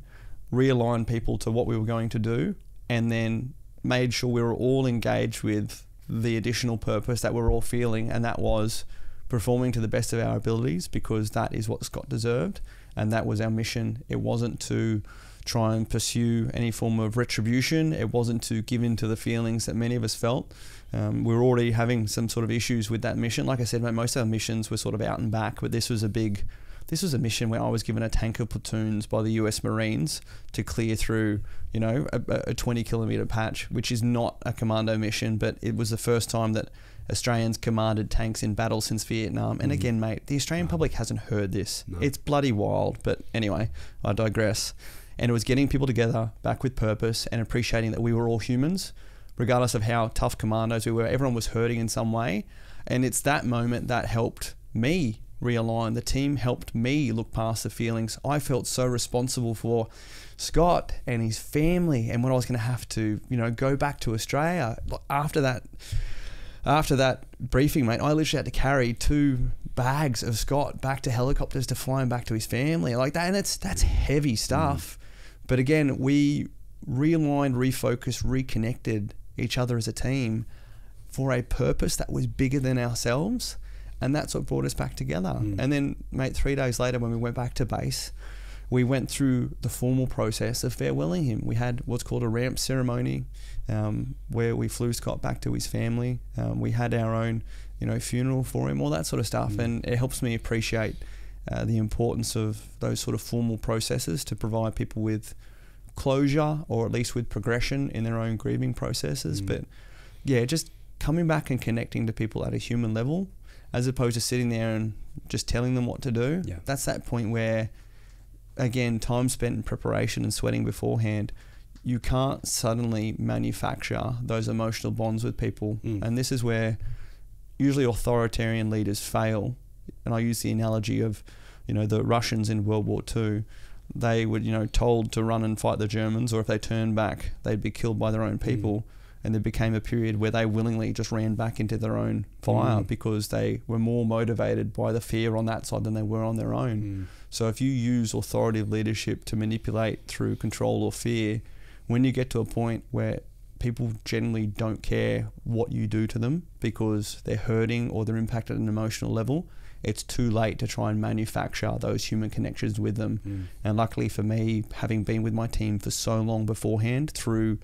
realign people to what we were going to do, and then made sure we were all engaged with the additional purpose that we're all feeling, and that was performing to the best of our abilities, because that is what Scott deserved, and that was our mission. It wasn't to try and pursue any form of retribution. It wasn't to give in to the feelings that many of us felt. We were already having some sort of issues with that mission. Like I said, most of our missions were sort of out and back, but this was a mission where I was given a tank of platoons by the US Marines to clear through, you know, a 20 kilometer patch, which is not a commando mission, but it was the first time that Australians commanded tanks in battle since Vietnam. And again, mate, the Australian public hasn't heard this. It's bloody wild. But anyway, I digress. And it was getting people together back with purpose and appreciating that we were all humans, regardless of how tough commandos we were. Everyone was hurting in some way. And it's that moment that helped me realign. The team helped me look past the feelings. I felt so responsible for Scott and his family, and when I was going to have to, you know, go back to Australia. After that briefing, mate, I literally had to carry 2 bags of Scott back to helicopters to fly him back to his family, like that. And that's heavy stuff. But again, we realigned, refocused, reconnected each other as a team for a purpose that was bigger than ourselves. And that's what brought us back together. And then, mate, 3 days later, when we went back to base, we went through the formal process of farewelling him. We had what's called a ramp ceremony, where we flew Scott back to his family. We had our own, you know, funeral for him, all that sort of stuff. And it helps me appreciate the importance of those sort of formal processes to provide people with closure, or at least with progression in their own grieving processes. But yeah, just coming back and connecting to people at a human level, as opposed to sitting there and just telling them what to do. That's that point where, again, time spent in preparation and sweating beforehand, you can't suddenly manufacture those emotional bonds with people. And this is where usually authoritarian leaders fail. And I use the analogy of, you know, the Russians in World War II. They were, you know, told to run and fight the Germans, or if they turned back, they'd be killed by their own people. And there became a period where they willingly just ran back into their own fire because they were more motivated by the fear on that side than they were on their own. So if you use authoritative leadership to manipulate through control or fear, when you get to a point where people generally don't care what you do to them because they're hurting or they're impacted at an emotional level, it's too late to try and manufacture those human connections with them. And luckily for me, having been with my team for so long beforehand, through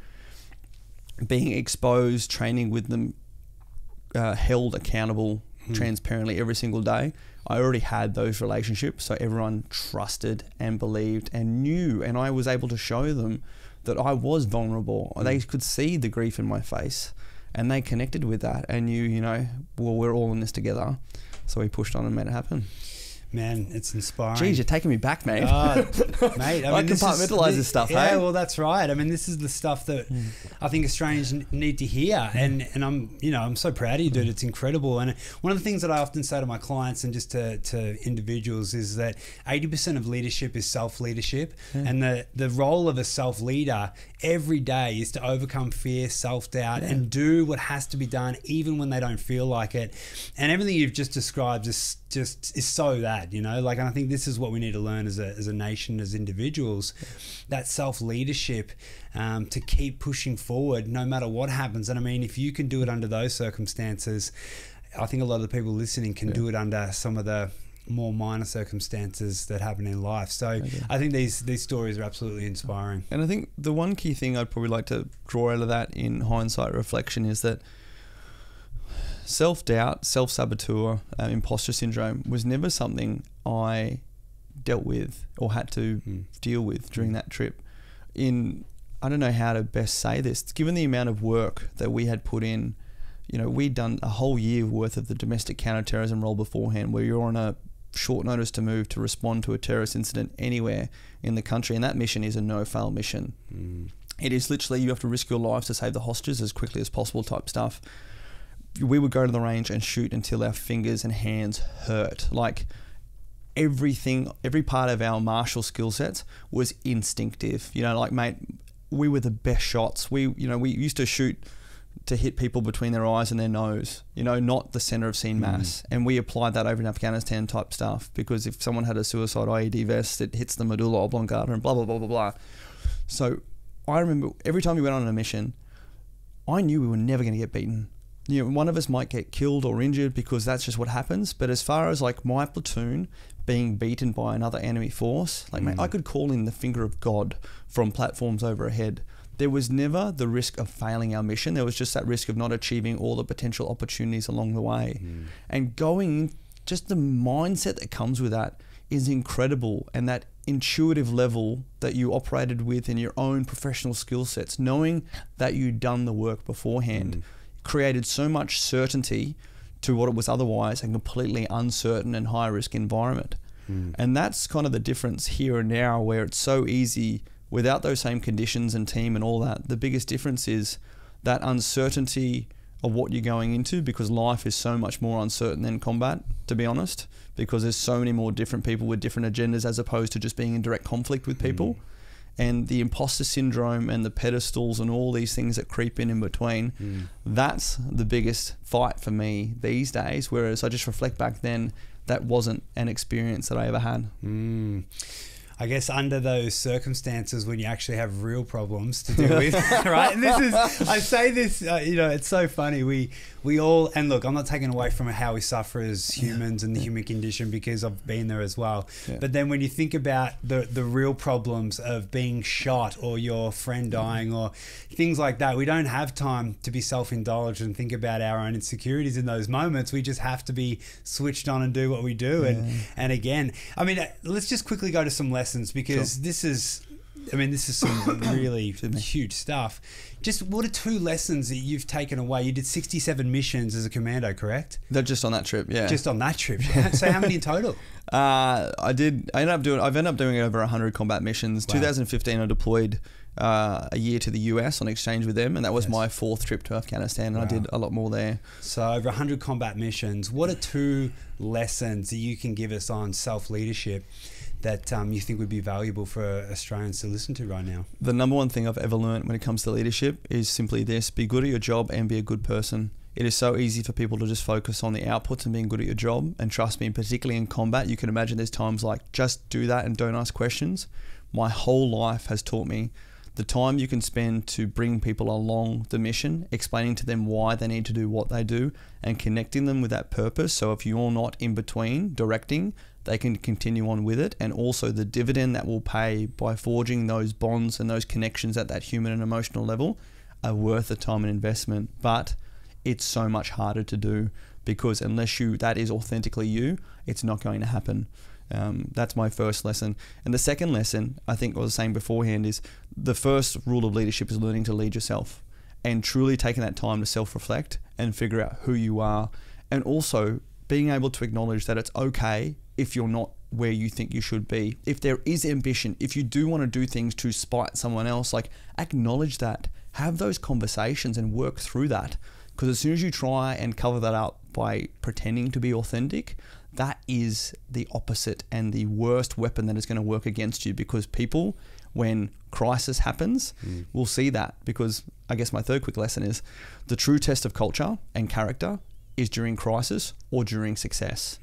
being exposed, training with them, held accountable transparently every single day, I already had those relationships. So everyone trusted and believed and knew, and I was able to show them that I was vulnerable. They could see the grief in my face, and they connected with that and knew, you know, well, we're all in this together. So we pushed on and made it happen. Man, it's inspiring. Geez, you're taking me back, mate. Mate, I compartmentalize this stuff, yeah, hey? well, that's right. I mean, this is the stuff that I think Australians need to hear, and I'm so proud of you, dude. It's incredible. And one of the things that I often say to my clients and just to individuals is that 80% of leadership is self-leadership, and the role of a self-leader every day is to overcome fear, self-doubt, and do what has to be done, even when they don't feel like it. And everything you've just described is so that, you know, like, and I think this is what we need to learn as a nation, as individuals, that self-leadership, to keep pushing forward no matter what happens. And I mean, if you can do it under those circumstances, I think a lot of the people listening can do it under some of the more minor circumstances that happen in life. So I think these stories are absolutely inspiring. And I think the one key thing I'd probably like to draw out of that in hindsight reflection is that self-doubt, self-saboteur, imposter syndrome was never something I dealt with or had to deal with during that trip. I don't know how to best say this. Given the amount of work that we had put in, you know, we'd done a whole year worth of the domestic counterterrorism role beforehand, where you're on a short notice to move to respond to a terrorist incident anywhere in the country, and that mission is a no-fail mission. It is literally, you have to risk your lives to save the hostages as quickly as possible type stuff. We would go to the range and shoot until our fingers and hands hurt. Like, everything, every part of our martial skill sets was instinctive. You know, like, mate, we were the best shots. We used to shoot to hit people between their eyes and their nose, you know, not the center of scene mass. And we applied that over in Afghanistan type stuff, because if someone had a suicide IED vest, it hits the medulla oblongata and blah, blah, blah, blah, blah. So I remember every time we went on a mission, I knew we were never going to get beaten. You know, one of us might get killed or injured because that's just what happens. But as far as like my platoon being beaten by another enemy force, like, mate, I could call in the finger of God from platforms overhead. There was never the risk of failing our mission. There was just that risk of not achieving all the potential opportunities along the way. And going, just the mindset that comes with that is incredible. And that intuitive level that you operated with in your own professional skill sets, knowing that you'd done the work beforehand, created so much certainty to what it was otherwise a completely uncertain and high risk environment. And that's kind of the difference here and now, where it's so easy without those same conditions and team and all that. The biggest difference is that uncertainty of what you're going into, because life is so much more uncertain than combat, to be honest, because there's so many more different people with different agendas as opposed to just being in direct conflict with people. And the imposter syndrome and the pedestals and all these things that creep in between, that's the biggest fight for me these days. Whereas I just reflect back then, that wasn't an experience that I ever had. I guess under those circumstances when you actually have real problems to deal with, right? And this is, I say this, you know, it's so funny. We all, and look, I'm not taking away from how we suffer as humans and the human condition, because I've been there as well. But then when you think about the real problems of being shot or your friend dying or things like that, we don't have time to be self-indulged and think about our own insecurities in those moments. We just have to be switched on and do what we do. And again, I mean, let's just quickly go to some lessons, because this is some really huge stuff. Just what are 2 lessons that you've taken away? You did 67 missions as a commando, correct? They're just on that trip, yeah. Just on that trip. So how many in total? I've ended up doing over 100 combat missions. Wow. 2015, I deployed a year to the US on exchange with them, and that was my 4th trip to Afghanistan, and I did a lot more there. So over 100 combat missions. What are 2 lessons that you can give us on self-leadership that you think would be valuable for Australians to listen to right now? The number one thing I've ever learned when it comes to leadership is simply this: be good at your job and be a good person. It is so easy for people to just focus on the outputs and being good at your job. And trust me, particularly in combat, you can imagine there's times like, just do that and don't ask questions. My whole life has taught me the time you can spend to bring people along the mission, explaining to them why they need to do what they do and connecting them with that purpose. So if you're not in between directing, they can continue on with it. And also the dividend that will pay by forging those bonds and those connections at that human and emotional level are worth the time and investment. But it's so much harder to do because unless that is authentically you, it's not going to happen. That's my first lesson. And the second lesson, I think I was saying beforehand, is the first rule of leadership is learning to lead yourself and truly taking that time to self-reflect and figure out who you are, and also being able to acknowledge that it's okay if you're not where you think you should be. If there is ambition, if you do want to do things to spite someone else, like, acknowledge that, have those conversations and work through that. Because as soon as you try and cover that up by pretending to be authentic, that is the opposite and the worst weapon that is going to work against you, because people, when crisis happens, will see that. Because I guess my third quick lesson is the true test of culture and character is during crisis or during success.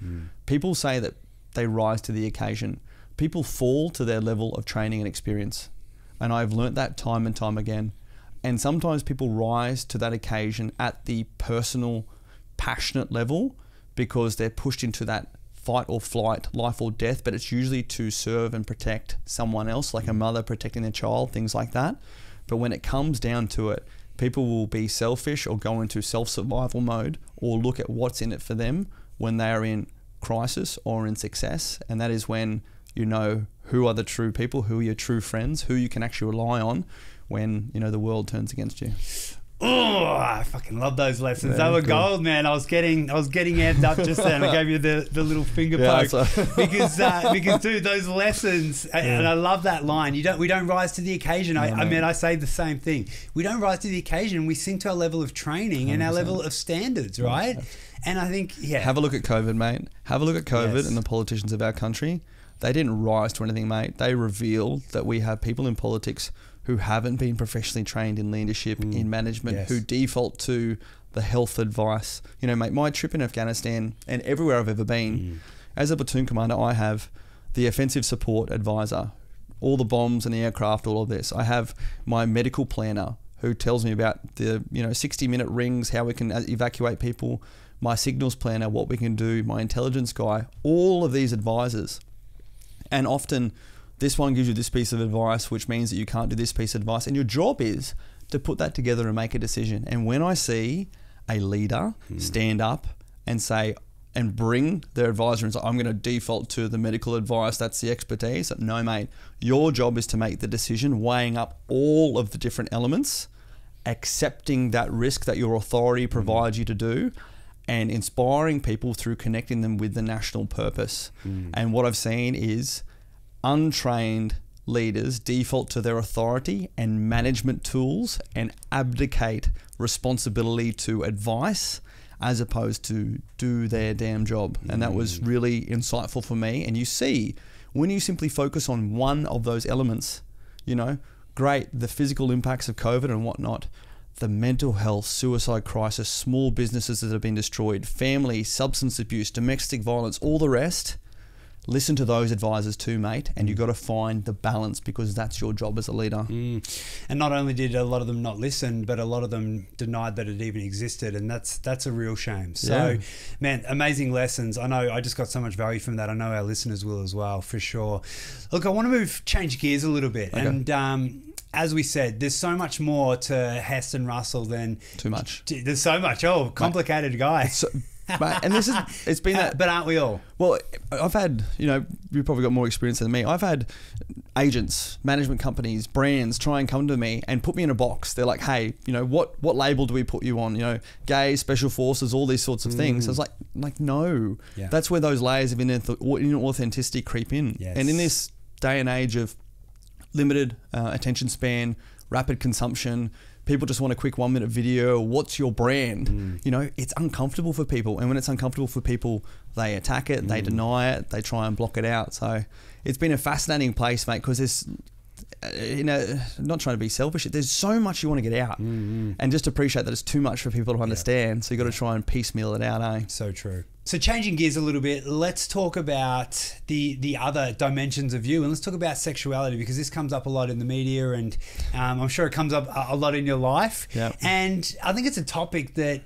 People say that they rise to the occasion. People fall to their level of training and experience. And I've learnt that time and time again. And sometimes people rise to that occasion at the personal, passionate level because they're pushed into that fight or flight, life or death, but it's usually to serve and protect someone else, like a mother protecting their child, things like that. But when it comes down to it, people will be selfish or go into self-survival mode or look at what's in it for them when they are in crisis or in success. And that is when you know who are the true people, who are your true friends, who you can actually rely on when, you know, the world turns against you. Oh, I fucking love those lessons. They were gold, man. I was getting amped up just then. I gave you the little finger poke because dude, those lessons, and I love that line. We don't rise to the occasion. I say the same thing. We don't rise to the occasion. We sink to our level of training 100%. And our level of standards, right? 100%. And I think, have a look at COVID, mate. Have a look at COVID and the politicians of our country. They didn't rise to anything, mate. They revealed that we have people in politics who haven't been professionally trained in leadership, in management, who default to the health advice. You know, mate, my trip in Afghanistan and everywhere I've ever been, as a platoon commander, I have the offensive support advisor, all the bombs and the aircraft, all of this. I have my medical planner who tells me about the 60-minute rings, how we can evacuate people, my signals planner, what we can do, my intelligence guy, all of these advisors. And often this one gives you this piece of advice, which means that you can't do this piece of advice. And your job is to put that together and make a decision. And when I see a leader stand up and say, and bring their advisor and say, I'm going to default to the medical advice, that's the expertise. No, mate, your job is to make the decision, weighing up all of the different elements, accepting that risk that your authority provides you to do, and inspiring people through connecting them with the national purpose. And what I've seen is untrained leaders default to their authority and management tools and abdicate responsibility to advice as opposed to do their damn job. And that was really insightful for me. And you see, when you simply focus on one of those elements, great, the physical impacts of COVID and whatnot, the mental health, suicide crisis, small businesses that have been destroyed, family, substance abuse, domestic violence, all the rest. Listen to those advisors too, mate, and you've got to find the balance, because that's your job as a leader. And not only did a lot of them not listen, but a lot of them denied that it even existed, and that's a real shame. So, man, amazing lessons. I know I just got so much value from that. I know our listeners will as well, for sure. Look, I want to change gears a little bit, and as we said, there's so much more to Heston Russel than... Too much. There's so much. Oh, complicated guy. Mate, and it's been that, but aren't we all? Well, I've had, you've probably got more experience than me. I've had agents, management companies, brands try and come to me and put me in a box. They're like, hey, what label do we put you on? Gay, special forces, all these sorts of things. I was like, no. That's where those layers of inauthenticity creep in. And in this day and age of limited attention span, rapid consumption, people just want a quick 1-minute video. What's your brand? It's uncomfortable for people. And when it's uncomfortable for people, they attack it, they deny it, they try and block it out. So it's been a fascinating place, mate, because there's, not trying to be selfish, there's so much you want to get out. And just appreciate that it's too much for people to understand. So you got to try and piecemeal it out, eh? So true. So changing gears a little bit, let's talk about the other dimensions of you, and let's talk about sexuality, because this comes up a lot in the media, and I'm sure it comes up a lot in your life. And I think it's a topic that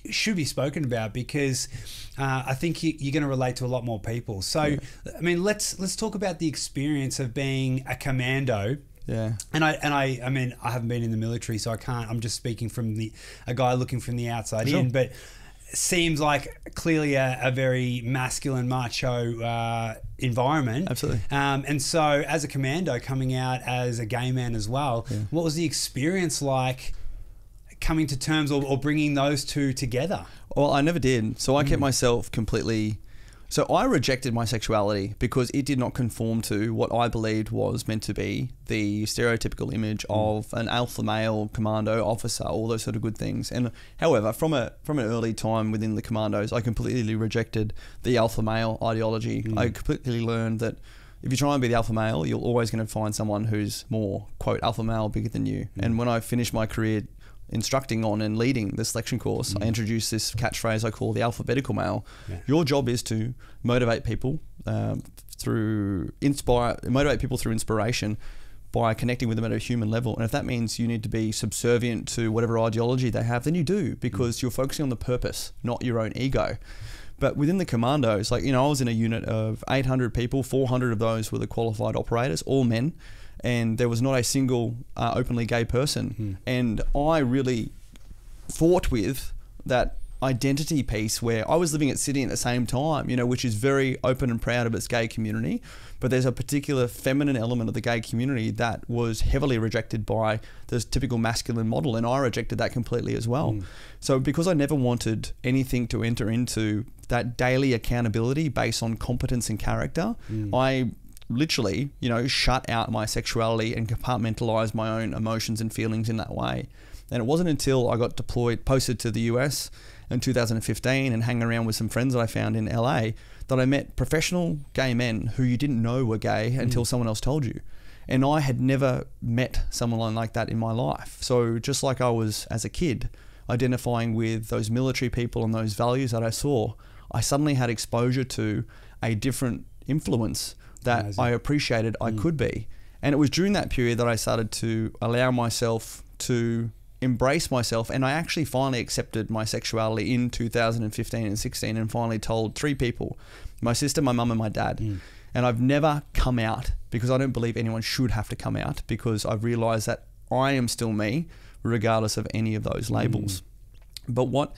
should be spoken about, because I think you're going to relate to a lot more people. So, I mean, let's talk about the experience of being a commando. And I mean, I haven't been in the military, so I can't. I'm just speaking from a guy looking from the outside in, but seems like clearly a very masculine, macho environment. Absolutely. And so as a commando coming out as a gay man as well, what was the experience like coming to terms or bringing those two together? Well, I never did. So I kept myself completely... So I rejected my sexuality because it did not conform to what I believed was meant to be the stereotypical image of an alpha male commando officer, all those sort of good things. And however, from an early time within the commandos, I completely rejected the alpha male ideology. I completely learned that if you try and be the alpha male, you're always going to find someone who's more, quote, alpha male, bigger than you. And when I finished my career instructing on and leading the selection course, I introduced this catchphrase I call the alphabetical male. Your job is to motivate people through inspiration by connecting with them at a human level. And if that means you need to be subservient to whatever ideology they have, then you do, because you're focusing on the purpose, not your own ego. But within the commandos, like, you know, I was in a unit of 800 people, 400 of those were the qualified operators, all men. And there was not a single openly gay person. And I really fought with that identity piece where I was living at Sydney at the same time, you know, which is very open and proud of its gay community. But there's a particular feminine element of the gay community that was heavily rejected by the typical masculine model. And I rejected that completely as well. So because I never wanted anything to enter into that daily accountability based on competence and character, I literally, you know, shut out my sexuality and compartmentalized my own emotions and feelings in that way. And it wasn't until I got posted to the US in 2015 and hanging around with some friends that I found in LA that I met professional gay men who you didn't know were gay until someone else told you. And I had never met someone like that in my life. So just like I was as a kid identifying with those military people and those values that I saw, I suddenly had exposure to a different influence that I appreciated I could be. And it was during that period that I started to allow myself to embrace myself, and I actually finally accepted my sexuality in 2015 and 16 and finally told 3 people, my sister, my mum and my dad. And I've never come out because I don't believe anyone should have to come out, because I've realized that I am still me regardless of any of those labels. But what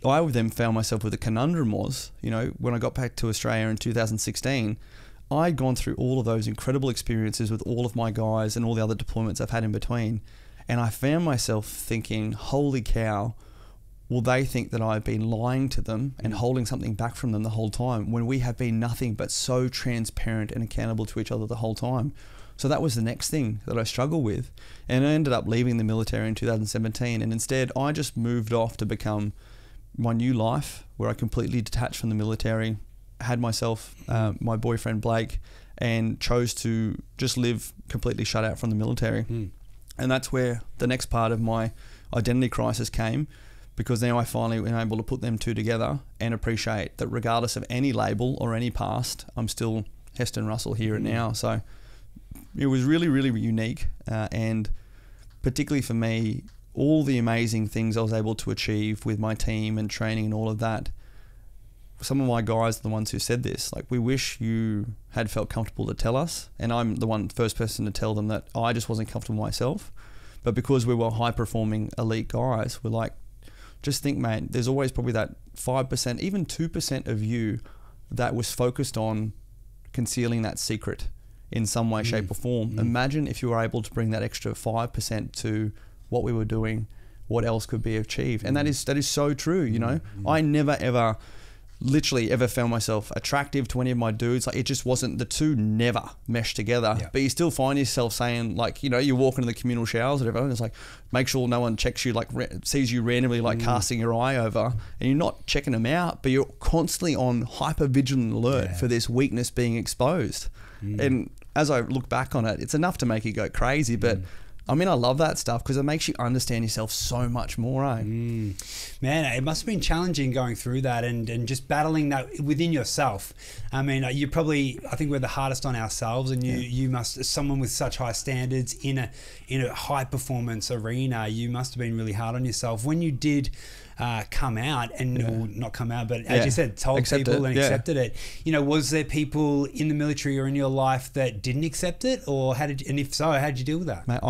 I then found myself with a conundrum was, you know, when I got back to Australia in 2016, I'd gone through all of those incredible experiences with all of my guys and all the other deployments I've had in between. And I found myself thinking, holy cow, will they think that I've been lying to them and holding something back from them the whole time, when we have been nothing but so transparent and accountable to each other the whole time? So that was the next thing that I struggled with. And I ended up leaving the military in 2017. And instead, I just moved off to become my new life, where I completely detached from the military, had myself, my boyfriend Blake, and chose to just live completely shut out from the military. And that's where the next part of my identity crisis came, because now I finally was able to put them two together and appreciate that regardless of any label or any past, I'm still Heston Russel here and now. So it was really, really unique. And particularly for me, all the amazing things I was able to achieve with my team and training and all of that, some of my guys are the ones who said this, like, we wish you had felt comfortable to tell us. And I'm the first person to tell them that I just wasn't comfortable myself. But because we were high performing elite guys, we're like, just think, mate, there's always probably that 5%, even 2% of you that was focused on concealing that secret in some way, shape or form. Imagine if you were able to bring that extra 5% to what we were doing, what else could be achieved. And that is so true, you know. I never ever literally ever found myself attractive to any of my dudes. Like, it just wasn't, the two never meshed together. But you still find yourself saying, like, you know, you walk into the communal showers or whatever, and it's like, make sure no one checks you, like sees you randomly like casting your eye over, and you're not checking them out, but you're constantly on hyper vigilant alert for this weakness being exposed. And as I look back on it, it's enough to make you go crazy. But I mean, I love that stuff because it makes you understand yourself so much more, eh? Man, it must have been challenging going through that and just battling that within yourself. I mean, you probably, I think we're the hardest on ourselves, and you must, someone with such high standards in a high performance arena, you must have been really hard on yourself. When you did come out and or not come out, but as you said, told people and accepted it, you know, was there people in the military or in your life that didn't accept it, or and if so, how did you deal with that? Mate,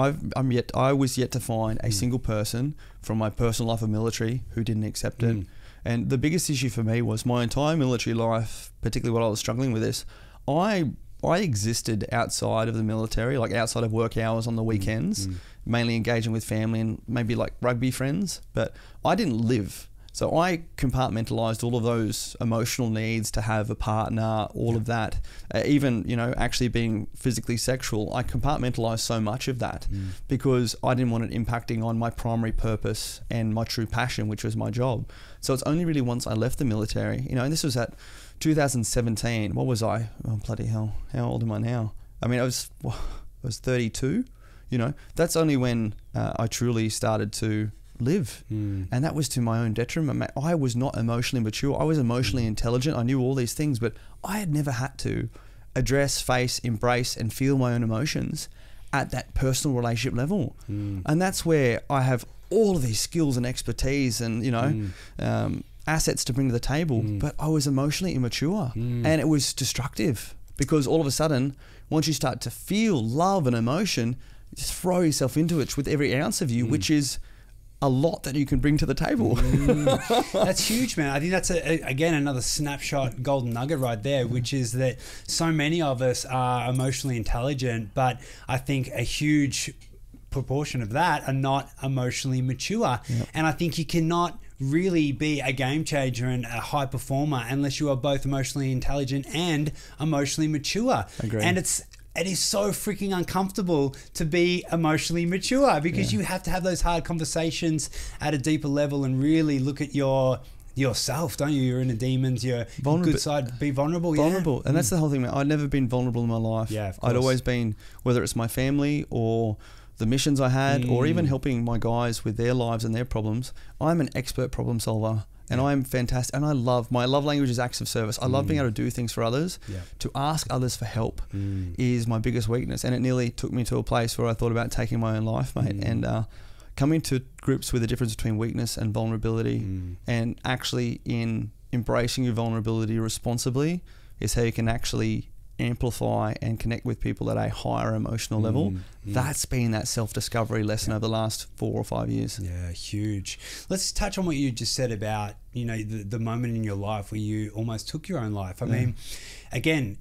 I was yet to find a single person from my personal life of military who didn't accept it. And the biggest issue for me was my entire military life, particularly what I was struggling with this. I existed outside of the military, like outside of work hours on the weekends, mainly engaging with family and maybe like rugby friends, but I didn't live. So I compartmentalized all of those emotional needs to have a partner, all of that, even, actually being physically sexual. I compartmentalized so much of that because I didn't want it impacting on my primary purpose and my true passion, which was my job. So it's only really once I left the military, and this was at 2017. What was I? Oh, bloody hell. How old am I now? I mean, I was 32, That's only when I truly started to live, and that was to my own detriment. I was not emotionally mature. I was emotionally intelligent. I knew all these things, but I had never had to address, face, embrace, and feel my own emotions at that personal relationship level. And that's where I have all of these skills and expertise and assets to bring to the table, but I was emotionally immature, and it was destructive because all of a sudden, once you start to feel love and emotion, you just throw yourself into it with every ounce of you, which is a lot that you can bring to the table. That's huge, man. I think that's again another snapshot golden nugget right there, which is that so many of us are emotionally intelligent, but I think a huge proportion of that are not emotionally mature. And I think you cannot really be a game changer and a high performer unless you are both emotionally intelligent and emotionally mature. Agreed. And it is so freaking uncomfortable to be emotionally mature because you have to have those hard conversations at a deeper level and really look at yourself, don't you? Your inner demons, your good side, be vulnerable. Vulnerable. And that's the whole thing, man. I'd never been vulnerable in my life. Yeah, of course. I'd always been, whether it's my family or the missions I had or even helping my guys with their lives and their problems, I'm an expert problem solver. And I'm fantastic. And my love language is acts of service. I love being able to do things for others. To ask others for help is my biggest weakness. And it nearly took me to a place where I thought about taking my own life, mate. And coming to grips with the difference between weakness and vulnerability and actually in embracing your vulnerability responsibly is how you can actually amplify and connect with people at a higher emotional level. That's been that self-discovery lesson over the last 4 or 5 years. Yeah, huge. Let's touch on what you just said about, the moment in your life where you almost took your own life. I mean, again,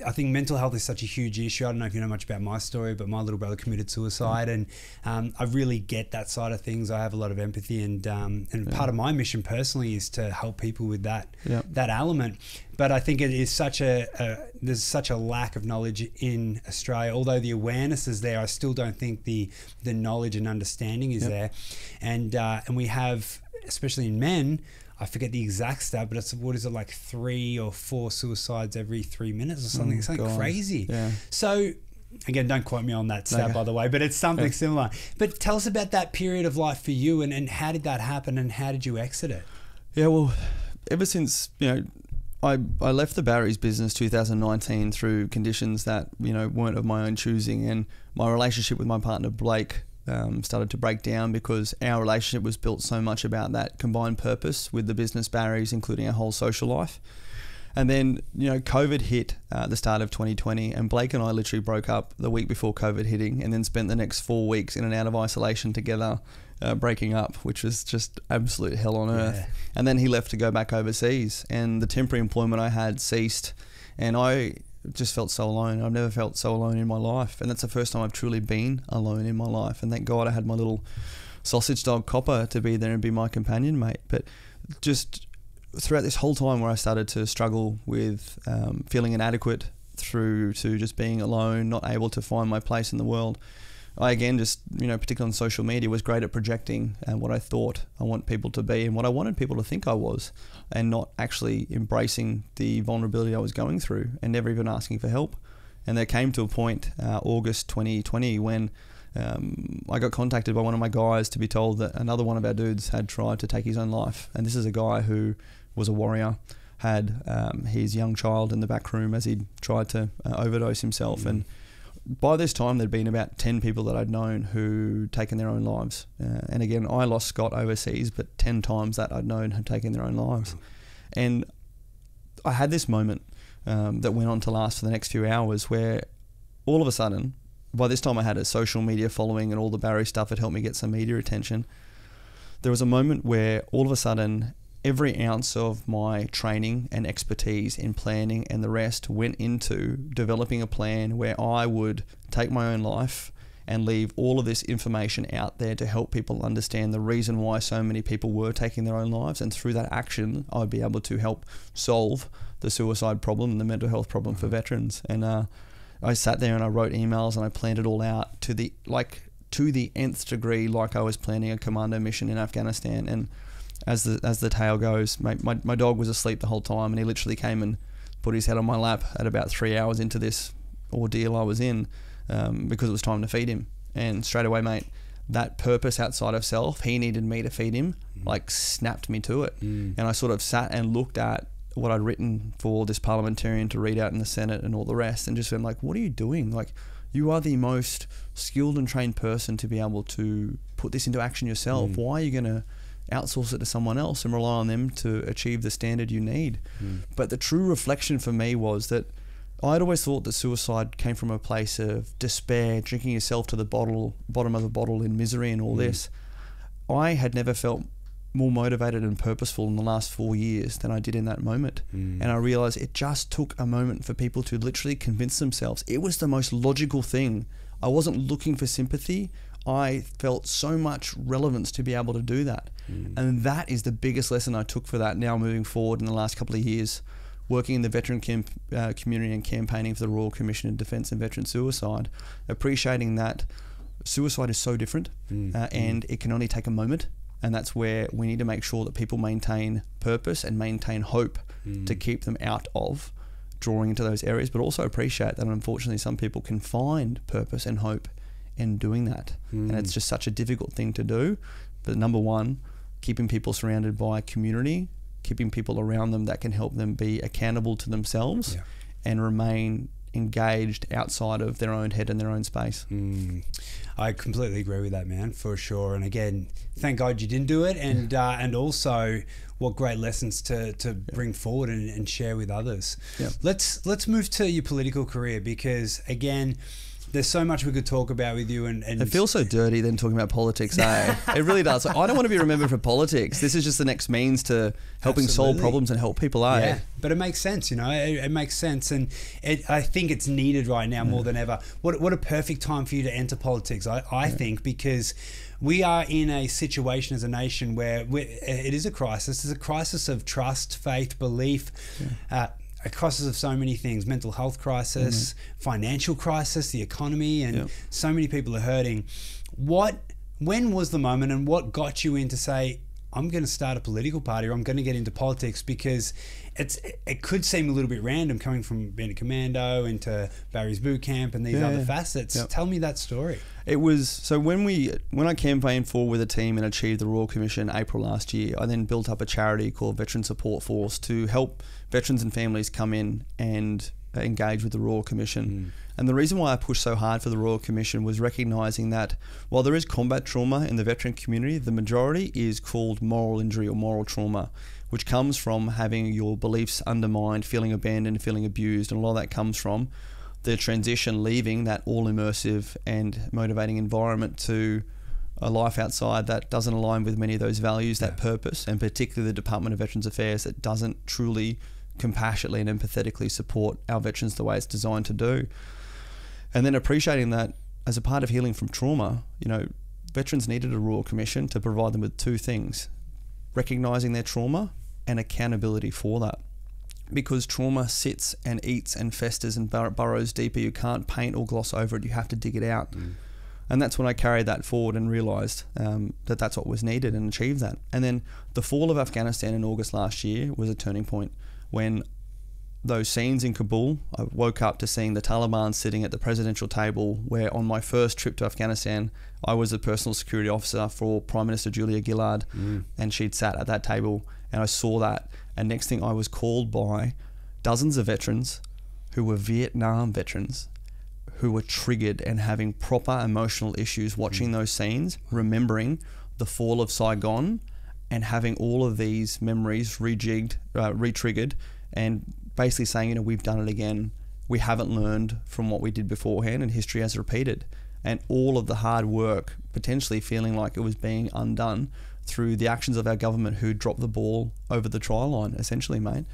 I think mental health is such a huge issue. I don't know if you know much about my story, but my little brother committed suicide, and I really get that side of things. I have a lot of empathy, and part of my mission personally is to help people with that element. But I think it is there's such a lack of knowledge in Australia. Although the awareness is there, I still don't think the knowledge and understanding is there, and we have, especially in men, I forget the exact stat, but it's, what is it, like 3 or 4 suicides every 3 minutes or something? Something crazy. Yeah. So, again, don't quote me on that stat, by the way, but it's something similar. But tell us about that period of life for you, and how did that happen, and how did you exit it? Yeah, well, ever since, I left the Barry's business 2019 through conditions that, weren't of my own choosing, and my relationship with my partner, Blake, started to break down because our relationship was built so much about that combined purpose with the business Barry's, including our whole social life. And then, COVID hit at the start of 2020, and Blake and I literally broke up the week before COVID hitting, and then spent the next 4 weeks in and out of isolation together, breaking up, which was just absolute hell on earth. And then he left to go back overseas, and the temporary employment I had ceased, and I just felt so alone. I've never felt so alone in my life, and that's the first time I've truly been alone in my life. And thank God I had my little sausage dog Copper to be there and be my companion mate. But just throughout this whole time where I started to struggle with feeling inadequate through to just being alone, not able to find my place in the world, I again just, particularly on social media, was great at projecting what I thought I want people to be and what I wanted people to think I was, and not actually embracing the vulnerability I was going through and never even asking for help. And there came to a point, August 2020, when I got contacted by one of my guys to be told that another one of our dudes had tried to take his own life. And this is a guy who was a warrior, had his young child in the back room as he tried to overdose himself. And by this time, there'd been about 10 people that I'd known who'd taken their own lives. And again, I lost Scott overseas, but 10 times that I'd known had taken their own lives. And I had this moment that went on to last for the next few hours where all of a sudden, by this time I had a social media following and all the Barry stuff had helped me get some media attention. There was a moment where all of a sudden every ounce of my training and expertise in planning and the rest went into developing a plan where I would take my own life and leave all of this information out there to help people understand the reason why so many people were taking their own lives. And through that action, I'd be able to help solve the suicide problem and the mental health problem for veterans. And I sat there and I wrote emails and I planned it all out to the nth degree, like I was planning a commando mission in Afghanistan. And as the tale goes, my dog was asleep the whole time, and he literally came and put his head on my lap at about 3 hours into this ordeal I was in, because it was time to feed him. And straight away, mate, that purpose outside of self, he needed me to feed him, like snapped me to it. And I sort of sat and looked at what I'd written for this parliamentarian to read out in the Senate and all the rest, and just went like, what are you doing? Like, you are the most skilled and trained person to be able to put this into action yourself. Why are you going to outsource it to someone else and rely on them to achieve the standard you need? But the true reflection for me was that I'd always thought that suicide came from a place of despair, drinking yourself to the bottom of the bottle in misery and all this. I had never felt more motivated and purposeful in the last 4 years than I did in that moment. And I realized it just took a moment for people to literally convince themselves. It was the most logical thing. I wasn't looking for sympathy. I felt so much relevance to be able to do that. And that is the biggest lesson I took for that now moving forward in the last couple of years, working in the veteran community and campaigning for the Royal Commission in Defence and Veteran Suicide, appreciating that suicide is so different and it can only take a moment. And that's where we need to make sure that people maintain purpose and maintain hope to keep them out of drawing into those areas, but also appreciate that unfortunately some people can find purpose and hope in doing that. And it's just such a difficult thing to do. But number one, keeping people surrounded by community, keeping people around them that can help them be accountable to themselves and remain engaged outside of their own head and their own space. I completely agree with that, man, for sure. And again, thank God you didn't do it, and also what great lessons to bring forward and share with others. Let's move to your political career, because again, there's so much we could talk about with you, and it feels so dirty then talking about politics, eh? It really does. Like, I don't want to be remembered for politics. This is just the next means to helping solve problems and help people, eh? Yeah, but it makes sense, you know. It makes sense, and I think it's needed right now more than ever. What a perfect time for you to enter politics, I think, because we are in a situation as a nation where it is a crisis. It's a crisis of trust, faith, belief. A crisis of so many things: mental health crisis, financial crisis, the economy, and so many people are hurting. When was the moment, and what got you in to say, I'm going to start a political party, or I'm going to get into politics? Because it could seem a little bit random coming from being a commando into Barry's boot camp and these other facets. Tell me that story. It was, so when I campaigned for with a team and achieved the Royal Commission in April last year, I then built up a charity called Veteran Support Force to help veterans and families come in and engage with the Royal Commission. And the reason why I pushed so hard for the Royal Commission was recognising that while there is combat trauma in the veteran community, the majority is called moral injury or moral trauma, which comes from having your beliefs undermined, feeling abandoned, feeling abused, and a lot of that comes from the transition, leaving that all-immersive and motivating environment to a life outside that doesn't align with many of those values, that purpose, and particularly the Department of Veterans Affairs that doesn't truly compassionately and empathetically support our veterans the way it's designed to do. And then appreciating that as a part of healing from trauma, you know, veterans needed a Royal Commission to provide them with two things: recognising their trauma and accountability for that. Because trauma sits and eats and festers and burrows deeper. You can't paint or gloss over it. You have to dig it out. And that's when I carried that forward and realised that that's what was needed, and achieved that. And then the fall of Afghanistan in August last year was a turning point, when those scenes in Kabul, I woke up to seeing the Taliban sitting at the presidential table, where on my first trip to Afghanistan, I was a personal security officer for Prime Minister Julia Gillard, and she'd sat at that table, and I saw that. And next thing, I was called by dozens of veterans who were Vietnam veterans, who were triggered and having proper emotional issues watching those scenes, remembering the fall of Saigon and having all of these memories re-triggered, and basically saying, you know, we've done it again. We haven't learned from what we did beforehand, and history has repeated. And all of the hard work potentially feeling like it was being undone. through the actions of our government who dropped the ball over the try line, essentially, mate.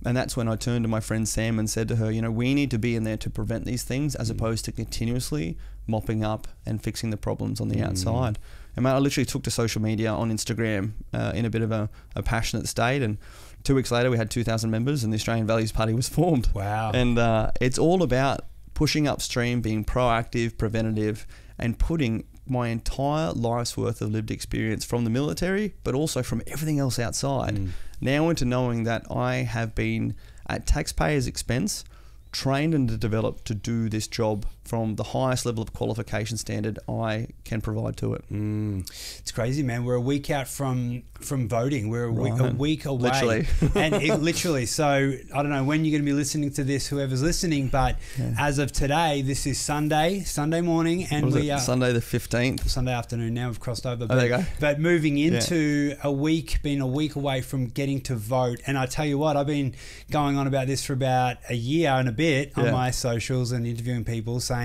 And that's when I turned to my friend Sam and said to her, you know, we need to be in there to prevent these things as opposed to continuously mopping up and fixing the problems on the outside. And mate, I literally took to social media on Instagram in a bit of a passionate state, and 2 weeks later we had 2,000 members and the Australian Values Party was formed. Wow. And it's all about pushing upstream, being proactive, preventative, and putting my entire life's worth of lived experience from the military, but also from everything else outside, now into knowing that I have been at taxpayers' expense, trained and developed to do this job from the highest level of qualification standard I can provide to it. It's crazy, man. We're a week out from voting. We're a week away. Literally. And literally. So I don't know when you're going to be listening to this, whoever's listening, but as of today, this is Sunday morning, and we are Sunday the 15th. Sunday afternoon now. We've crossed over. There you go. But moving into being a week away from getting to vote. And I tell you what, I've been going on about this for about a year and a bit on my socials and interviewing people saying,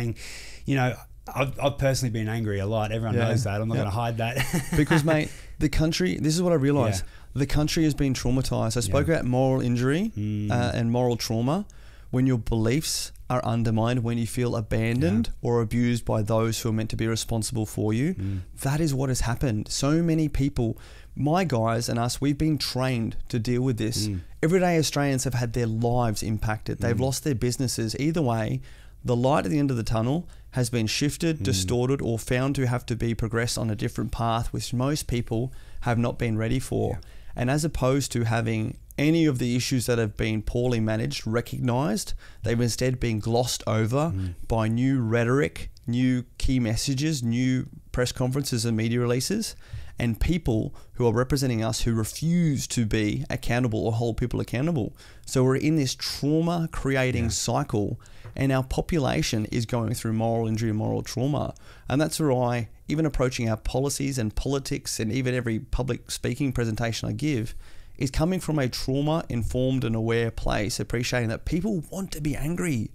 you know, I've personally been angry a lot. Everyone knows that. I'm not going to hide that. Because, mate, the country, this is what I realised. The country has been traumatised. I spoke about moral injury and moral trauma. When your beliefs are undermined, when you feel abandoned or abused by those who are meant to be responsible for you, that is what has happened. So many people, my guys and us, we've been trained to deal with this. Everyday Australians have had their lives impacted. They've lost their businesses. Either way, the light at the end of the tunnel has been shifted, distorted, or found to have to be progressed on a different path, which most people have not been ready for. And as opposed to having any of the issues that have been poorly managed recognised, they've instead been glossed over by new rhetoric, new key messages, new press conferences and media releases, and people who are representing us who refuse to be accountable or hold people accountable. So we're in this trauma creating cycle, and our population is going through moral injury and moral trauma. And that's why even approaching our policies and politics and even every public speaking presentation I give is coming from a trauma-informed and aware place, appreciating that people want to be angry.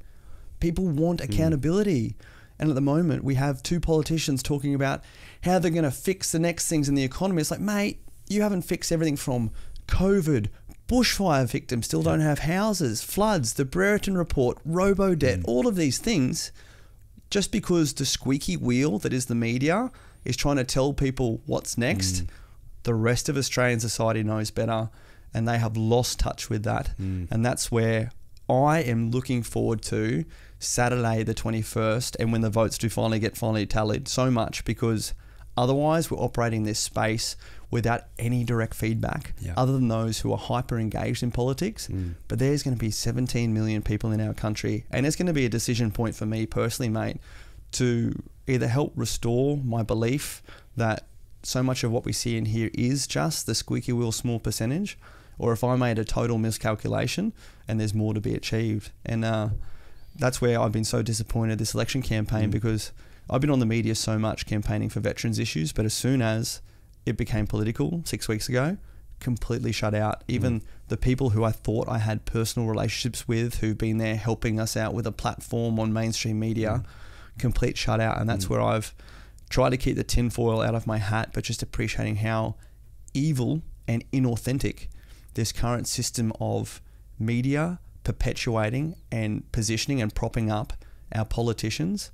People want accountability. And at the moment, we have 2 politicians talking about how they're going to fix the next things in the economy. It's like, mate, you haven't fixed everything from COVID, bushfire victims still don't have houses, floods, the Brereton report, robo-debt, all of these things, just because the squeaky wheel that is the media is trying to tell people what's next. The rest of Australian society knows better, and they have lost touch with that. And that's where I am looking forward to Saturday the 21st, and when the votes do finally get tallied, so much, because otherwise we're operating this space without any direct feedback other than those who are hyper engaged in politics. But there's going to be 17 million people in our country, and it's going to be a decision point for me personally, mate, to either help restore my belief that so much of what we see in here is just the squeaky wheel small percentage, or if I made a total miscalculation and there's more to be achieved. And that's where I've been so disappointed this election campaign, because I've been on the media so much campaigning for veterans issues, but as soon as it became political 6 weeks ago, completely shut out. Even the people who I thought I had personal relationships with, who've been there helping us out with a platform on mainstream media, complete shut out. And that's where I've tried to keep the tinfoil out of my hat, but just appreciating how evil and inauthentic this current system of media perpetuating and positioning and propping up our politicians,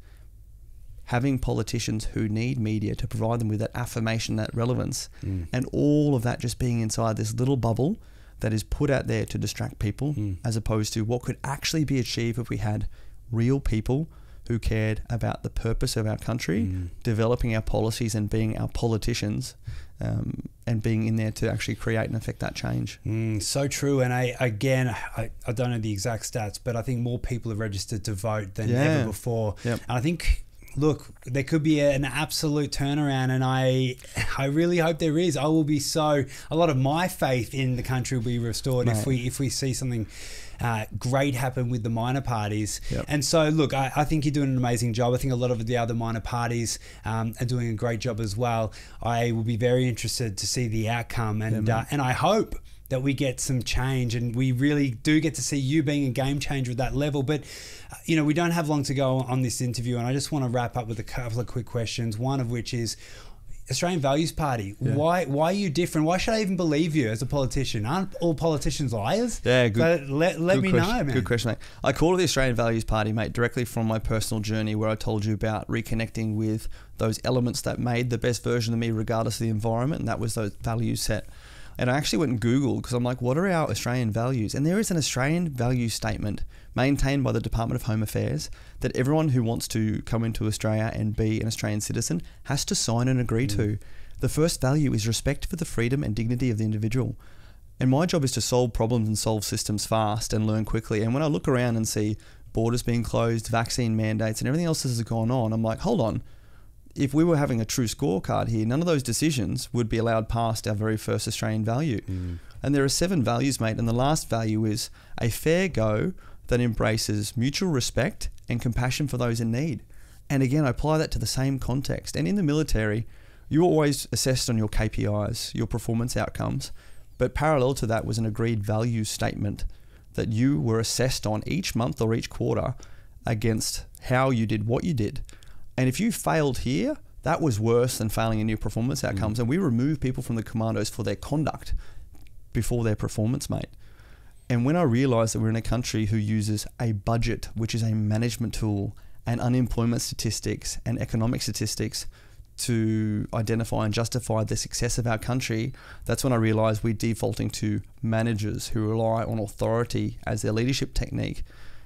having politicians who need media to provide them with that affirmation, that relevance, and all of that just being inside this little bubble that is put out there to distract people, as opposed to what could actually be achieved if we had real people who cared about the purpose of our country, developing our policies and being our politicians, and being in there to actually create and affect that change. So true. And I don't know the exact stats, but I think more people have registered to vote than ever before. And I think, look, there could be an absolute turnaround, and I really hope there is. I will be a lot of my faith in the country will be restored if we see something great happen with the minor parties. And so, look, I think you're doing an amazing job. I think a lot of the other minor parties are doing a great job as well. I will be very interested to see the outcome, and I hope that we get some change, and we really do get to see you being a game changer at that level. But you know, we don't have long to go on this interview, and I just want to wrap up with a couple of quick questions, one of which is, Australian Values Party. Yeah. Why are you different? Why should I even believe you as a politician? Aren't all politicians liars? Yeah, good. But let me know, man. Good question, mate. I call it the Australian Values Party, mate, directly from my personal journey where I told you about reconnecting with those elements that made the best version of me regardless of the environment, and that was those values set. And I actually went and Googled because I'm like, what are our Australian values? And there is an Australian value statement maintained by the Department of Home Affairs that everyone who wants to come into Australia and be an Australian citizen has to sign and agree to. The first value is respect for the freedom and dignity of the individual. And my job is to solve problems and solve systems fast and learn quickly. And when I look around and see borders being closed, vaccine mandates, and everything else that has gone on, I'm like, hold on. If we were having a true scorecard here, none of those decisions would be allowed past our very first Australian value. And there are 7 values, mate, and the last value is a fair go that embraces mutual respect and compassion for those in need. And again, I apply that to the same context. And in the military, you're always assessed on your KPIs, your performance outcomes, but parallel to that was an agreed values statement that you were assessed on each month or each quarter against how you did what you did. And if you failed here, that was worse than failing in your performance outcomes. And we remove people from the commandos for their conduct before their performance, mate. And when I realised that we're in a country who uses a budget, which is a management tool, and unemployment statistics and economic statistics to identify and justify the success of our country, that's when I realised we're defaulting to managers who rely on authority as their leadership technique.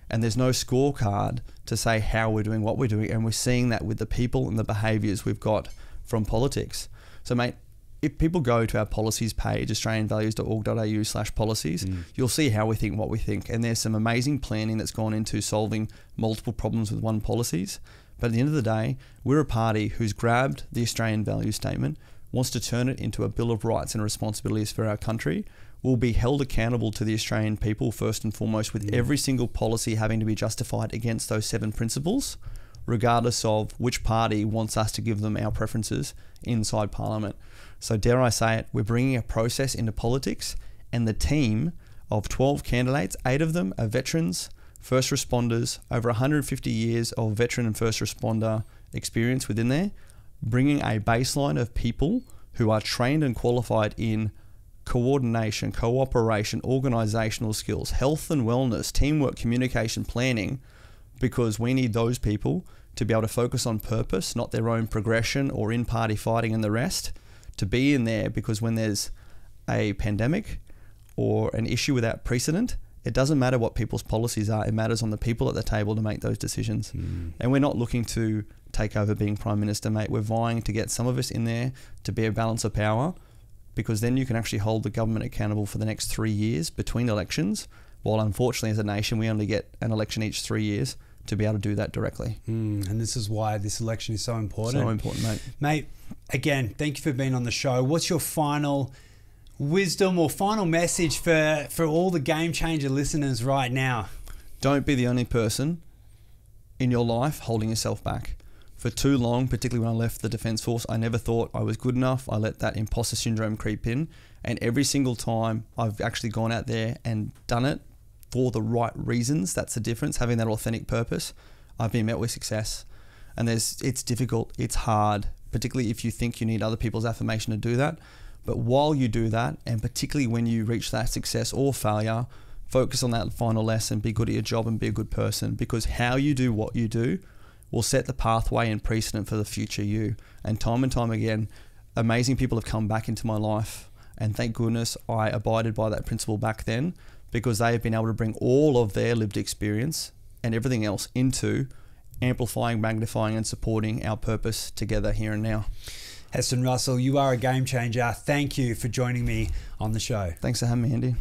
And there's no scorecard to say how we're doing, what we're doing. And we're seeing that with the people and the behaviours we've got from politics. So, mate, if people go to our policies page, australianvalues.org.au/policies, you'll see how we think, what we think. And there's some amazing planning that's gone into solving multiple problems with one policies. But at the end of the day, we're a party who's grabbed the Australian value statement, wants to turn it into a Bill of Rights and responsibilities for our country, will be held accountable to the Australian people first and foremost, with every single policy having to be justified against those 7 principles, regardless of which party wants us to give them our preferences inside Parliament. So dare I say it, we're bringing a process into politics, and the team of 12 candidates, 8 of them are veterans, first responders, over 150 years of veteran and first responder experience within there, bringing a baseline of people who are trained and qualified in coordination, cooperation, organisational skills, health and wellness, teamwork, communication, planning, because we need those people to be able to focus on purpose, not their own progression or in-party fighting and the rest, to be in there because when there's a pandemic or an issue without precedent, it doesn't matter what people's policies are, it matters on the people at the table to make those decisions. And we're not looking to take over being Prime Minister, mate. We're vying to get some of us in there to be a balance of power, because then you can actually hold the government accountable for the next 3 years between elections, while unfortunately as a nation we only get an election each 3 years to be able to do that directly. And this is why this election is so important. So important, mate. Mate, again, thank you for being on the show. What's your final wisdom or final message for all the Game Changer listeners right now? Don't be the only person in your life holding yourself back. For too long, particularly when I left the Defence Force, I never thought I was good enough. I let that imposter syndrome creep in. And every single time I've actually gone out there and done it for the right reasons, that's the difference, having that authentic purpose, I've been met with success. And it's difficult, it's hard, particularly if you think you need other people's affirmation to do that. But while you do that, and particularly when you reach that success or failure, focus on that final lesson, be good at your job and be a good person, because how you do what you do will set the pathway and precedent for the future you. And time again, amazing people have come back into my life, and thank goodness I abided by that principle back then, because they have been able to bring all of their lived experience and everything else into amplifying, magnifying and supporting our purpose together here and now. Heston Russel, you are a game changer. Thank you for joining me on the show. Thanks for having me, Andy.